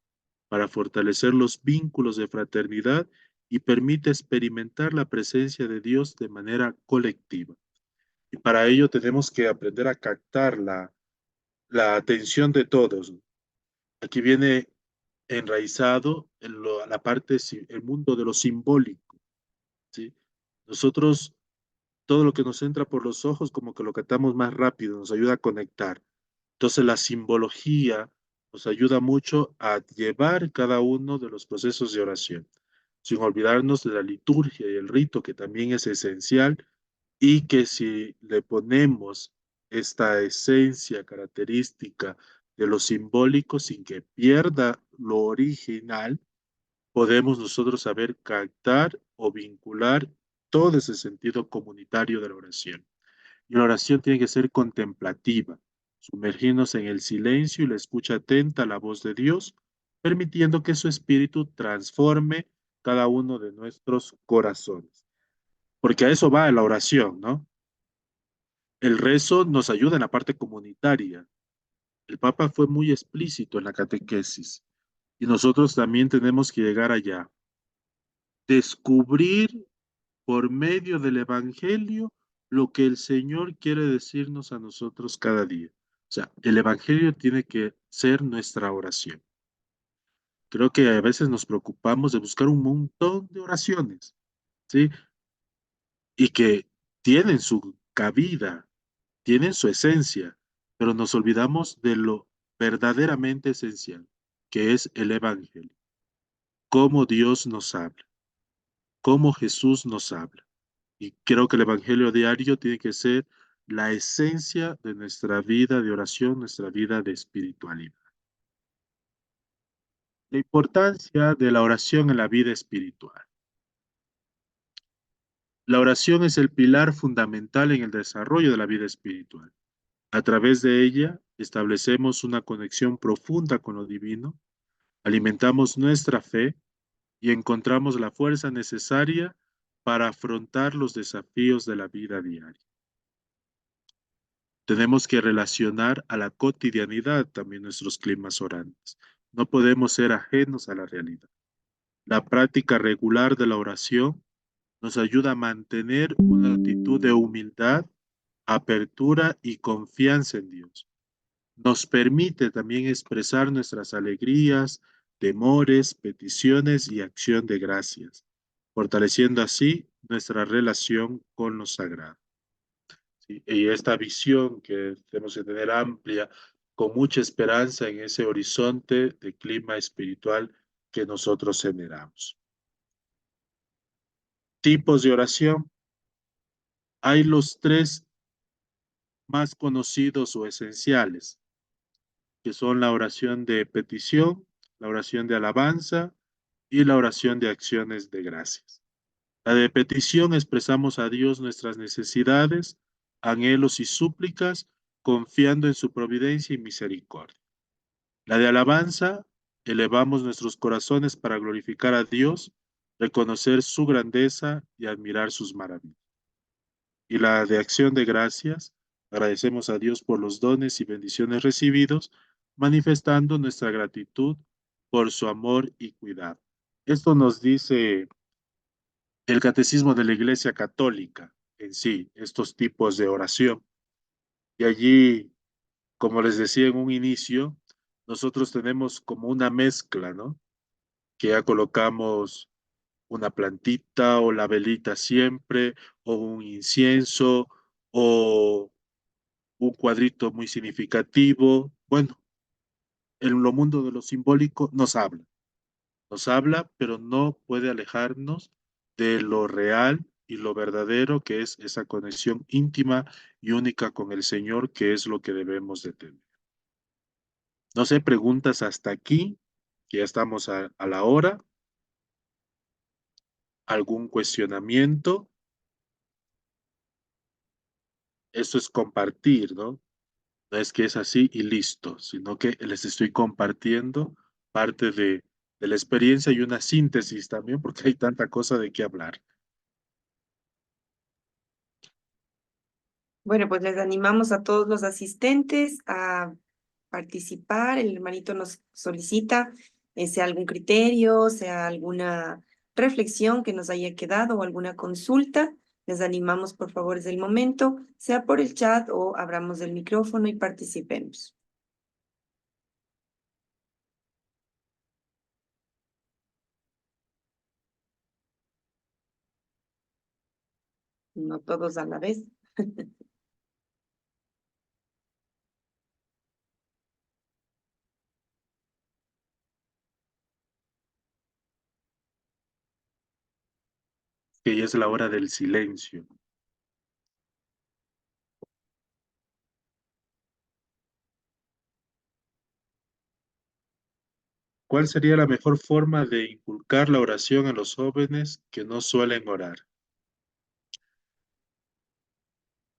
para fortalecer los vínculos de fraternidad y permite experimentar la presencia de Dios de manera colectiva. Y para ello tenemos que aprender a captar la atención de todos. Aquí viene enraizado en la parte, el mundo de lo simbólico, ¿sí? Nosotros, todo lo que nos entra por los ojos, como que lo captamos más rápido, nos ayuda a conectar. Entonces, la simbología nos ayuda mucho a llevar cada uno de los procesos de oración, sin olvidarnos de la liturgia y el rito, que también es esencial, y que si le ponemos esta esencia característica de lo simbólico sin que pierda lo original, podemos nosotros saber captar o vincular todo ese sentido comunitario de la oración. Y la oración tiene que ser contemplativa, sumergirnos en el silencio y la escucha atenta a la voz de Dios, permitiendo que su espíritu transforme cada uno de nuestros corazones. Porque a eso va la oración, ¿no? El rezo nos ayuda en la parte comunitaria. El Papa fue muy explícito en la catequesis y nosotros también tenemos que llegar allá. Descubrir por medio del Evangelio lo que el Señor quiere decirnos a nosotros cada día. O sea, el Evangelio tiene que ser nuestra oración. Creo que a veces nos preocupamos de buscar un montón de oraciones, ¿sí? Y que tienen su cabida, tienen su esencia, pero nos olvidamos de lo verdaderamente esencial, que es el Evangelio. Cómo Dios nos habla, cómo Jesús nos habla. Y creo que el Evangelio diario tiene que ser la esencia de nuestra vida de oración, nuestra vida de espiritualidad. La importancia de la oración en la vida espiritual. La oración es el pilar fundamental en el desarrollo de la vida espiritual. A través de ella establecemos una conexión profunda con lo divino, alimentamos nuestra fe y encontramos la fuerza necesaria para afrontar los desafíos de la vida diaria. Tenemos que relacionar a la cotidianidad también nuestros climas orantes. No podemos ser ajenos a la realidad. La práctica regular de la oración nos ayuda a mantener una actitud de humildad, apertura y confianza en Dios. Nos permite también expresar nuestras alegrías, temores, peticiones y acción de gracias, fortaleciendo así nuestra relación con lo sagrado. ¿Sí? Y esta visión que tenemos que tener amplia, con mucha esperanza en ese horizonte de clima espiritual que nosotros generamos. Tipos de oración. Hay los tres más conocidos o esenciales, que son la oración de petición, la oración de alabanza y la oración de acciones de gracias. La de petición expresamos a Dios nuestras necesidades, anhelos y súplicas, confiando en su providencia y misericordia. La de alabanza, elevamos nuestros corazones para glorificar a Dios, reconocer su grandeza y admirar sus maravillas. Y la de acción de gracias, agradecemos a Dios por los dones y bendiciones recibidos, manifestando nuestra gratitud por su amor y cuidado. Esto nos dice el Catecismo de la Iglesia Católica en sí, estos tipos de oración. Y allí, como les decía en un inicio, nosotros tenemos como una mezcla, ¿no? Que ya colocamos una plantita o la velita siempre, o un incienso, o un cuadrito muy significativo. Bueno, en lo mundo de lo simbólico nos habla, pero no puede alejarnos de lo real y lo verdadero, que es esa conexión íntima y única con el Señor, que es lo que debemos de tener. No sé, preguntas hasta aquí, que ya estamos a la hora. ¿Algún cuestionamiento? Esto es compartir, ¿no? No es que es así y listo, sino que les estoy compartiendo parte de la experiencia y una síntesis también, porque hay tanta cosa de qué hablar. Bueno, pues les animamos a todos los asistentes a participar. El hermanito nos solicita, sea algún criterio, sea alguna reflexión que nos haya quedado o alguna consulta. Les animamos, por favor, es el momento, sea por el chat o abramos el micrófono y participemos. No todos a la vez. Que ya es la hora del silencio. ¿Cuál sería la mejor forma de inculcar la oración a los jóvenes que no suelen orar?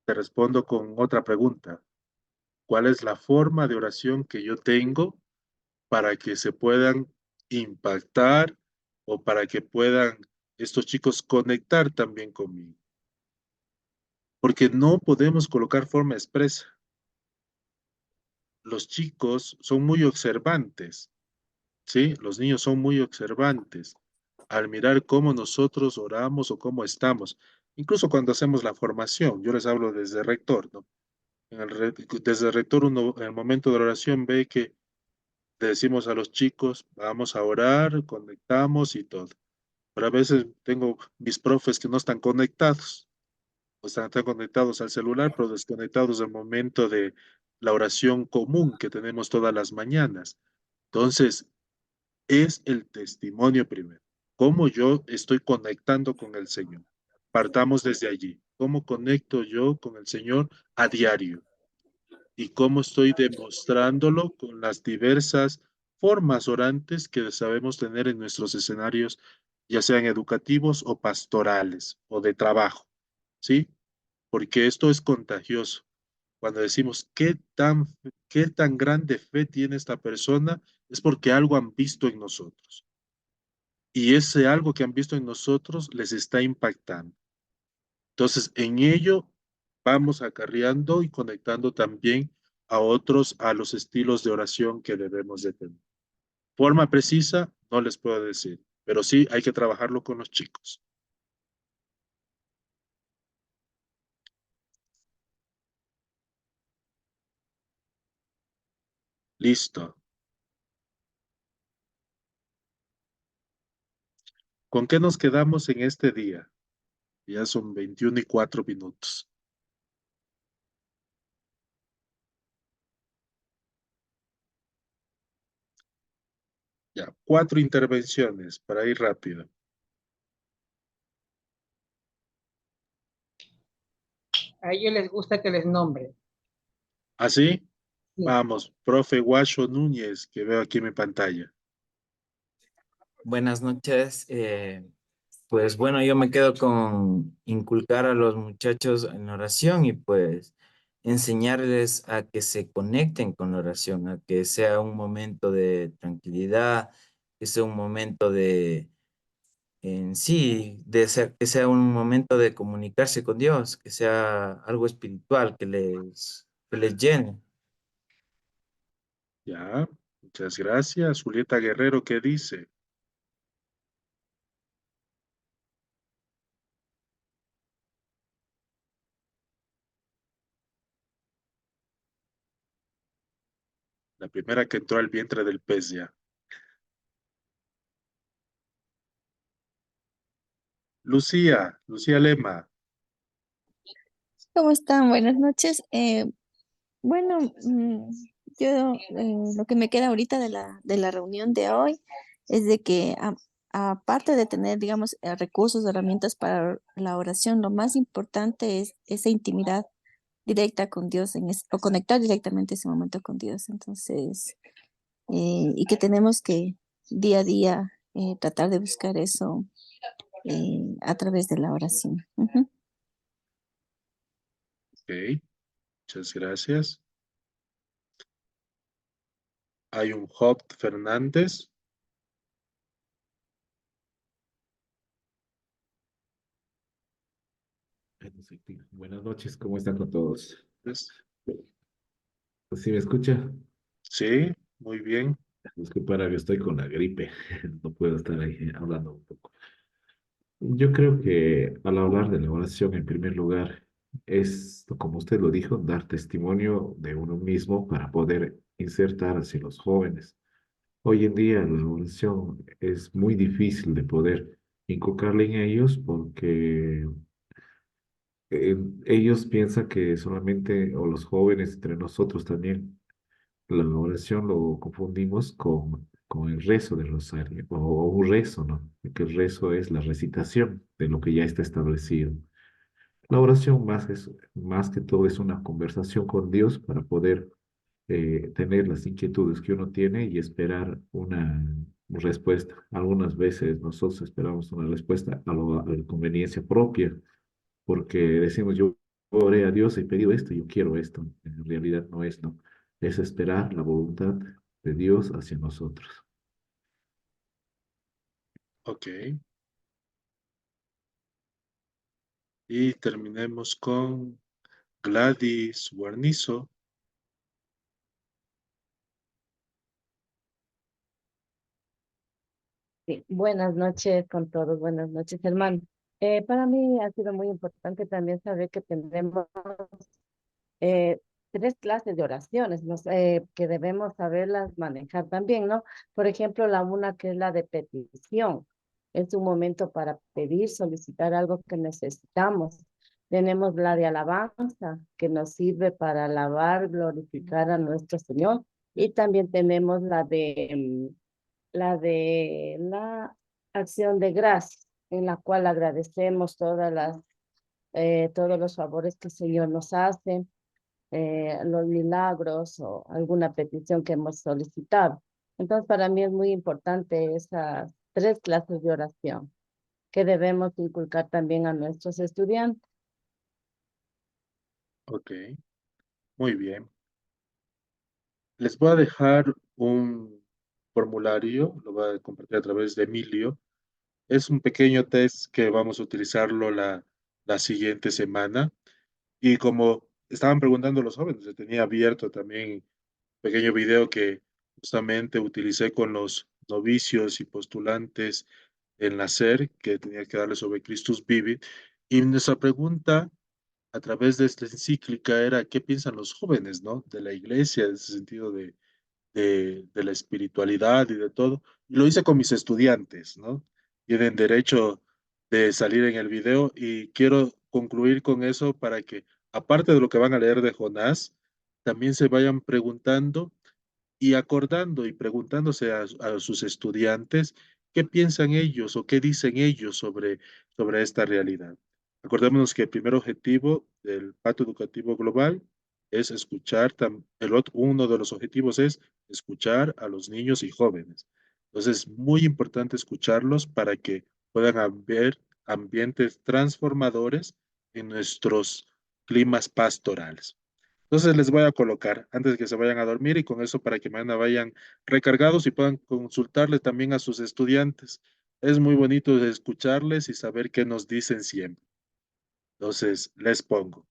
Te respondo con otra pregunta. ¿Cuál es la forma de oración que yo tengo para que se puedan impactar o para que puedan estos chicos conectar también conmigo? Porque no podemos colocar forma expresa. Los chicos son muy observantes, ¿sí? Los niños son muy observantes al mirar cómo nosotros oramos o cómo estamos. Incluso cuando hacemos la formación, yo les hablo desde rector, ¿no? Desde el rector uno en el momento de la oración ve que le decimos a los chicos, vamos a orar, conectamos y todo. Pero a veces tengo mis profes que no están conectados, o están conectados al celular, pero desconectados del momento de la oración común que tenemos todas las mañanas. Entonces, es el testimonio primero. Cómo yo estoy conectando con el Señor. Partamos desde allí. ¿Cómo conecto yo con el Señor a diario? Y cómo estoy demostrándolo con las diversas formas orantes que sabemos tener en nuestros escenarios, ya sean educativos o pastorales o de trabajo, ¿sí? Porque esto es contagioso. Cuando decimos qué tan grande fe tiene esta persona, es porque algo han visto en nosotros. Y ese algo que han visto en nosotros les está impactando. Entonces, en ello vamos acarreando y conectando también a otros a los estilos de oración que debemos de tener. Forma precisa, no les puedo decir, pero sí hay que trabajarlo con los chicos. Listo. ¿Con qué nos quedamos en este día? Ya son 21:04. Ya, 4 intervenciones para ir rápido. A ellos les gusta que les nombre. ¿Así? Sí. Vamos, profe Guacho Núñez, que veo aquí en mi pantalla. Buenas noches. Pues bueno, yo me quedo con inculcar a los muchachos en oración y pues enseñarles a que se conecten con la oración, a que sea un momento de tranquilidad, que sea un momento de, en sí, que sea un momento de comunicarse con Dios, que sea algo espiritual, que les llene. Ya, muchas gracias. Julieta Guerrero, ¿qué dice? La primera que entró al vientre del pez ya. Lucía Lema. ¿Cómo están? Buenas noches. Bueno, yo lo que me queda ahorita de la reunión de hoy es de que aparte de tener, digamos, recursos, herramientas para la oración, lo más importante es esa intimidad directa con Dios o conectar directamente ese momento con Dios. Entonces, y que tenemos que día a día tratar de buscar eso a través de la oración. Ujú. Ok, muchas gracias. Hay un Job Fernández. Buenas noches, ¿cómo están con todos? Pues, ¿Sí me escucha? sí, muy bien. Disculpa, que estoy con la gripe, no puedo estar ahí hablando un poco. Yo creo que al hablar de la oración, en primer lugar, es, como usted lo dijo, dar testimonio de uno mismo para poder insertar hacia los jóvenes. Hoy en día la oración es muy difícil de poder inculcarle en ellos porque ellos piensan que solamente, o los jóvenes entre nosotros también, la oración lo confundimos con el rezo del rosario, o un rezo, ¿no? Que el rezo es la recitación de lo que ya está establecido. La oración más que todo es una conversación con Dios para poder tener las inquietudes que uno tiene y esperar una respuesta. Algunas veces nosotros esperamos una respuesta a la conveniencia propia, porque decimos, yo oré a Dios y pedí esto, yo quiero esto. En realidad no es, ¿no? Es esperar la voluntad de Dios hacia nosotros. Ok. Y terminemos con Gladys Guarnizo. Sí, buenas noches con todos, buenas noches, hermano. Para mí ha sido muy importante también saber que tendremos eh, tres clases de oraciones, que debemos saberlas manejar también, ¿no? Por ejemplo, la una que es la de petición. Es un momento para pedir, solicitar algo que necesitamos. Tenemos la de alabanza, que nos sirve para alabar, glorificar a nuestro Señor. Y también tenemos la acción de gracias, en la cual agradecemos todos los favores que el Señor nos hace, los milagros o alguna petición que hemos solicitado. Entonces, para mí es muy importante esas tres clases de oración que debemos inculcar también a nuestros estudiantes. Ok, muy bien. Les voy a dejar un formulario, lo voy a compartir a través de Emilio. Es un pequeño test que vamos a utilizarlo la siguiente semana. Y como estaban preguntando los jóvenes, yo tenía abierto también un pequeño video que justamente utilicé con los novicios y postulantes en la SER, que tenía que darle sobre Christus Vivit. Y nuestra pregunta a través de esta encíclica era, ¿qué piensan los jóvenes, no? De la iglesia, en ese sentido de la espiritualidad y de todo. Y lo hice con mis estudiantes, ¿no? Tienen derecho de salir en el video y quiero concluir con eso para que, aparte de lo que van a leer de Jonás, también se vayan preguntando y acordando y preguntándose a sus estudiantes qué piensan ellos o qué dicen ellos sobre esta realidad. Acordémonos que el primer objetivo del Pacto Educativo Global es escuchar, uno de los objetivos es escuchar a los niños y jóvenes. Entonces, es muy importante escucharlos para que puedan haber ambientes transformadores en nuestros climas pastorales. Entonces les voy a colocar antes de que se vayan a dormir y con eso para que mañana vayan recargados y puedan consultarle también a sus estudiantes. Es muy bonito escucharles y saber qué nos dicen siempre. Entonces les pongo.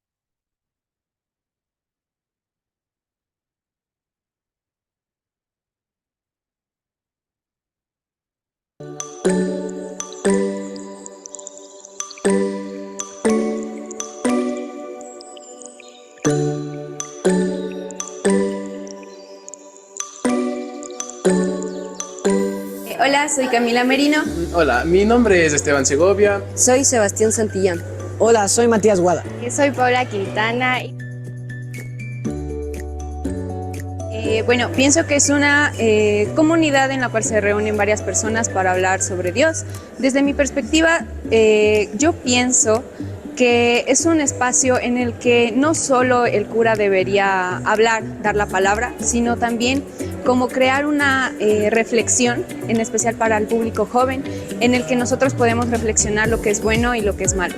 Hola, soy Camila Merino. Hola, mi nombre es Esteban Segovia. Soy Sebastián Santillán. Hola, soy Matías Guada. Soy Paula Quintana. Bueno, pienso que es una comunidad en la cual se reúnen varias personas para hablar sobre Dios. Desde mi perspectiva, yo pienso que es un espacio en el que no solo el cura debería hablar, dar la palabra, sino también como crear una reflexión, en especial para el público joven, en el que nosotros podemos reflexionar lo que es bueno y lo que es malo.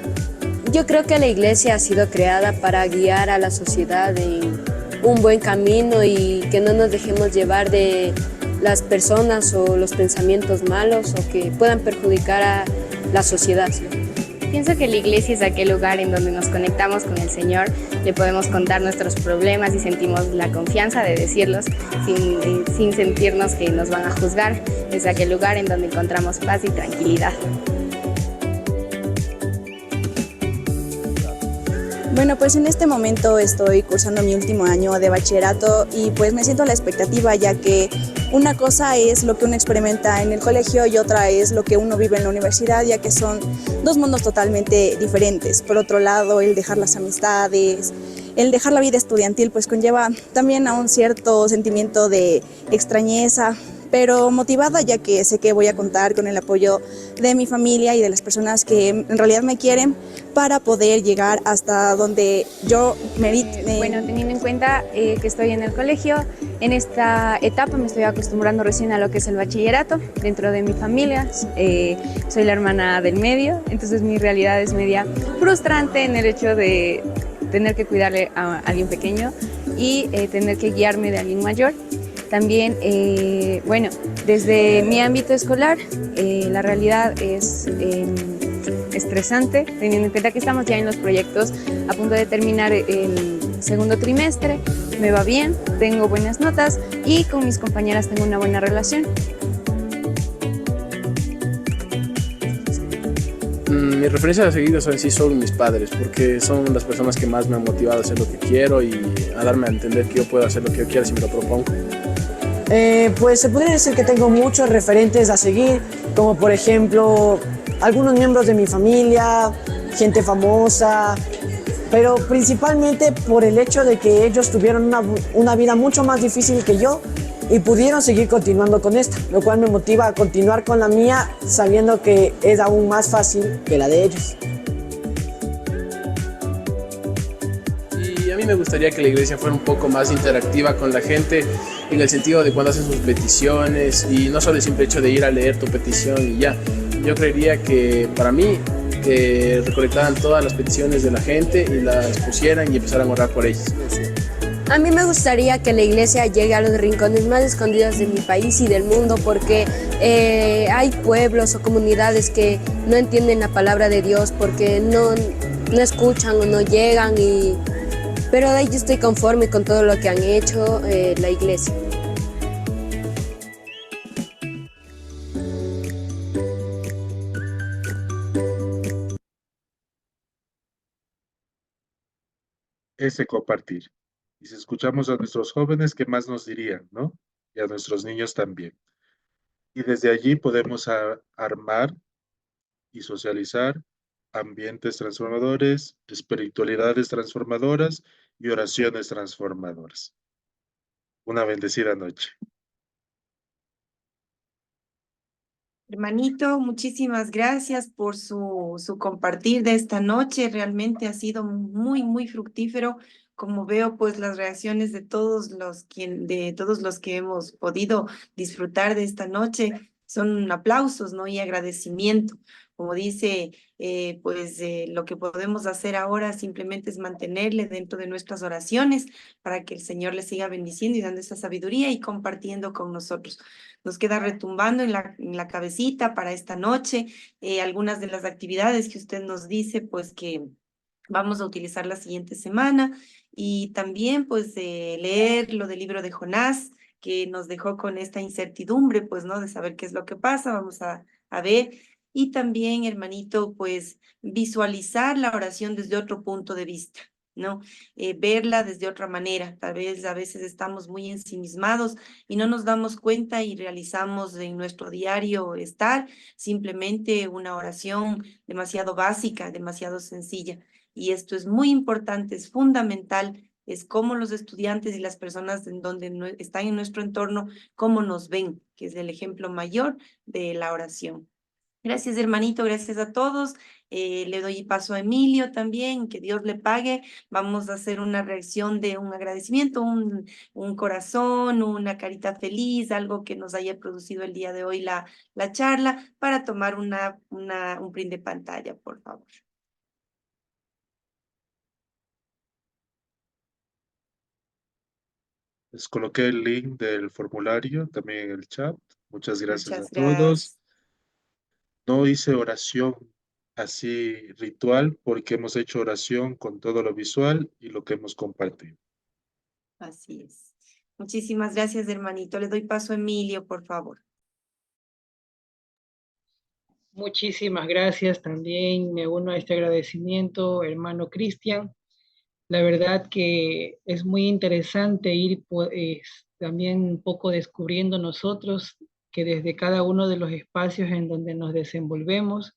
Yo creo que la iglesia ha sido creada para guiar a la sociedad en un buen camino y que no nos dejemos llevar de las personas o los pensamientos malos o que puedan perjudicar a la sociedad. Pienso que la iglesia es aquel lugar en donde nos conectamos con el Señor, le podemos contar nuestros problemas y sentimos la confianza de decirlos sin sentirnos que nos van a juzgar. Es aquel lugar en donde encontramos paz y tranquilidad. Bueno, pues en este momento estoy cursando mi último año de bachillerato y pues me siento a la expectativa, ya que una cosa es lo que uno experimenta en el colegio y otra es lo que uno vive en la universidad, ya que son dos mundos totalmente diferentes. Por otro lado, el dejar las amistades, el dejar la vida estudiantil pues conlleva también a un cierto sentimiento de extrañeza, pero motivada, ya que sé que voy a contar con el apoyo de mi familia y de las personas que en realidad me quieren para poder llegar hasta donde yo merite. Bueno, teniendo en cuenta que estoy en el colegio, en esta etapa me estoy acostumbrando recién a lo que es el bachillerato dentro de mi familia. Soy la hermana del medio, entonces mi realidad es media frustrante en el hecho de tener que cuidarle a alguien pequeño y tener que guiarme de alguien mayor. También, bueno, desde mi ámbito escolar, la realidad es estresante, teniendo en cuenta que estamos ya en los proyectos a punto de terminar el segundo trimestre. Me va bien, tengo buenas notas y con mis compañeras tengo una buena relación. Mi referencia a seguir en sí son mis padres, porque son las personas que más me han motivado a hacer lo que quiero y a darme a entender que yo puedo hacer lo que yo quiera si me lo propongo. Pues se podría decir que tengo muchos referentes a seguir, como por ejemplo algunos miembros de mi familia, gente famosa, pero principalmente por el hecho de que ellos tuvieron una vida mucho más difícil que yo y pudieron seguir continuando con esta, lo cual me motiva a continuar con la mía sabiendo que es aún más fácil que la de ellos. Y a mí me gustaría que la iglesia fuera un poco más interactiva con la gente, en el sentido de cuando hacen sus peticiones y no solo el simple hecho de ir a leer tu petición y ya. Yo creería que para mí que recolectaran todas las peticiones de la gente y las pusieran y empezaran a orar por ellas. A mí me gustaría que la iglesia llegue a los rincones más escondidos de mi país y del mundo, porque hay pueblos o comunidades que no entienden la palabra de Dios porque no escuchan o no llegan, pero de ahí yo estoy conforme con todo lo que han hecho la iglesia. Ese compartir. Y si escuchamos a nuestros jóvenes, ¿qué más nos dirían, no? Y a nuestros niños también. Y desde allí podemos armar y socializar ambientes transformadores, espiritualidades transformadoras y oraciones transformadoras. Una bendecida noche. Hermanito, muchísimas gracias por su compartir de esta noche. Realmente ha sido muy, muy fructífero. Como veo, pues las reacciones de todos los que hemos podido disfrutar de esta noche son aplausos, ¿no? Y agradecimiento. Como dice, lo que podemos hacer ahora simplemente es mantenerle dentro de nuestras oraciones para que el Señor le siga bendiciendo y dando esa sabiduría y compartiendo con nosotros. Nos queda retumbando en la cabecita para esta noche algunas de las actividades que usted nos dice, pues que vamos a utilizar la siguiente semana, y también pues leer lo del libro de Jonás, que nos dejó con esta incertidumbre, pues, ¿no? De saber qué es lo que pasa, vamos a ver. Y también, hermanito, pues visualizar la oración desde otro punto de vista, ¿no? Verla desde otra manera. Tal vez a veces estamos muy ensimismados y no nos damos cuenta y realizamos en nuestro diario estar simplemente una oración demasiado básica, demasiado sencilla. Y esto es muy importante, es fundamental, es cómo los estudiantes y las personas en donde están en nuestro entorno, cómo nos ven, que es el ejemplo mayor de la oración. Gracias, hermanito, gracias a todos. Le doy paso a Emilio también, que Dios le pague. Vamos a hacer una reacción de un agradecimiento, un corazón, una carita feliz, algo que nos haya producido el día de hoy la charla, para tomar un print de pantalla, por favor. Les coloqué el link del formulario también en el chat. Muchas gracias a Muchas todos. gracias. No hice oración así ritual porque hemos hecho oración con todo lo visual y lo que hemos compartido. Así es. Muchísimas gracias, hermanito. Le doy paso a Emilio, por favor. Muchísimas gracias también. Me uno a este agradecimiento, hermano Cristian. La verdad que es muy interesante ir pues, también un poco descubriendo nosotros que desde cada uno de los espacios en donde nos desenvolvemos,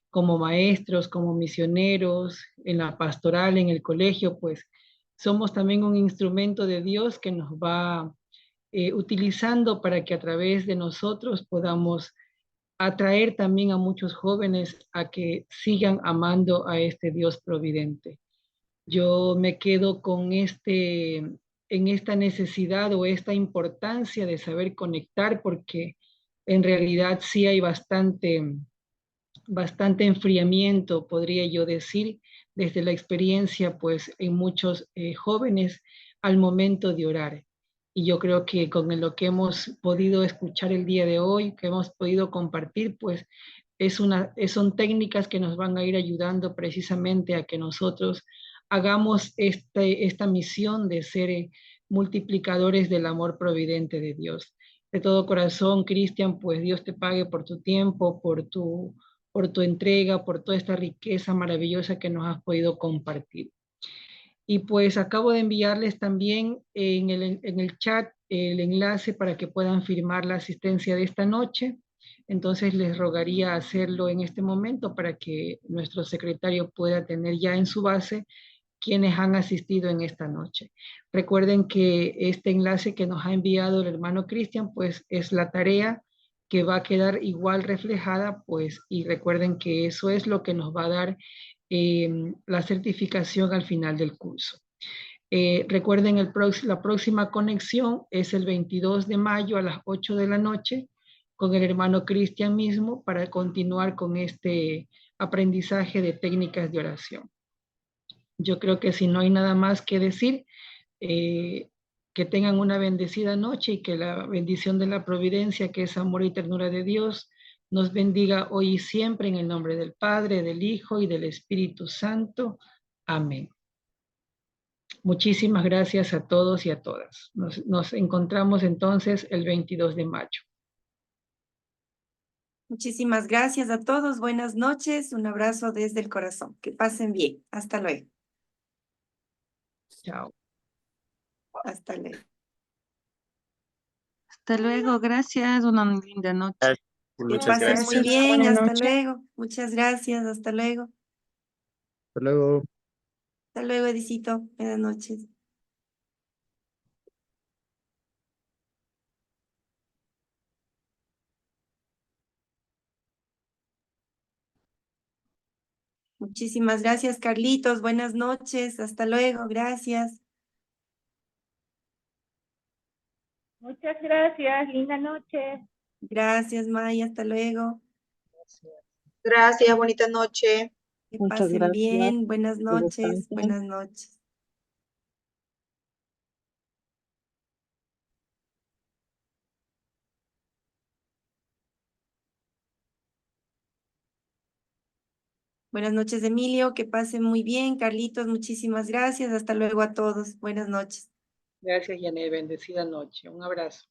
como maestros, como misioneros, en la pastoral, en el colegio, pues somos también un instrumento de Dios que nos va utilizando para que a través de nosotros podamos atraer también a muchos jóvenes a que sigan amando a este Dios providente. Yo me quedo con en esta necesidad o esta importancia de saber conectar porque en realidad sí hay bastante enfriamiento, podría yo decir, desde la experiencia, pues, en muchos jóvenes al momento de orar. Y yo creo que con lo que hemos podido escuchar el día de hoy, que hemos podido compartir, pues, son técnicas que nos van a ir ayudando precisamente a que nosotros hagamos esta misión de ser multiplicadores del amor providente de Dios. De todo corazón, Cristian, pues Dios te pague por tu tiempo, por tu entrega, por toda esta riqueza maravillosa que nos has podido compartir. Y pues acabo de enviarles también en el chat el enlace para que puedan firmar la asistencia de esta noche. Entonces les rogaría hacerlo en este momento para que nuestro secretario pueda tener ya en su base quienes han asistido en esta noche. Recuerden que este enlace que nos ha enviado el hermano Cristian, pues es la tarea que va a quedar igual reflejada, pues, y recuerden que eso es lo que nos va a dar la certificación al final del curso. Recuerden, la próxima conexión es el 22 de mayo a las 8 de la noche con el hermano Cristian mismo para continuar con este aprendizaje de técnicas de oración. Yo creo que si no hay nada más que decir, que tengan una bendecida noche y que la bendición de la providencia, que es amor y ternura de Dios, nos bendiga hoy y siempre en el nombre del Padre, del Hijo y del Espíritu Santo. Amén. Muchísimas gracias a todos y a todas. Nos encontramos entonces el 22 de mayo. Muchísimas gracias a todos. Buenas noches. Un abrazo desde el corazón. Que pasen bien. Hasta luego. Chao. Hasta luego. Hasta luego, gracias, una linda noche. Que pasen muy bien. Hasta luego. Muchas gracias. Hasta luego. Hasta luego. Hasta luego, Edicito. Buenas noches. Muchísimas gracias, Carlitos. Buenas noches. Hasta luego. Gracias. Muchas gracias. Linda noche. Gracias, Maya. Hasta luego. Gracias, bonita noche. Que Muchas pasen gracias. bien. Buenas Que noches. descansen. Buenas noches. Buenas noches, Emilio. Que pasen muy bien. Carlitos, muchísimas gracias. Hasta luego a todos. Buenas noches. Gracias, Yané. Bendecida noche. Un abrazo.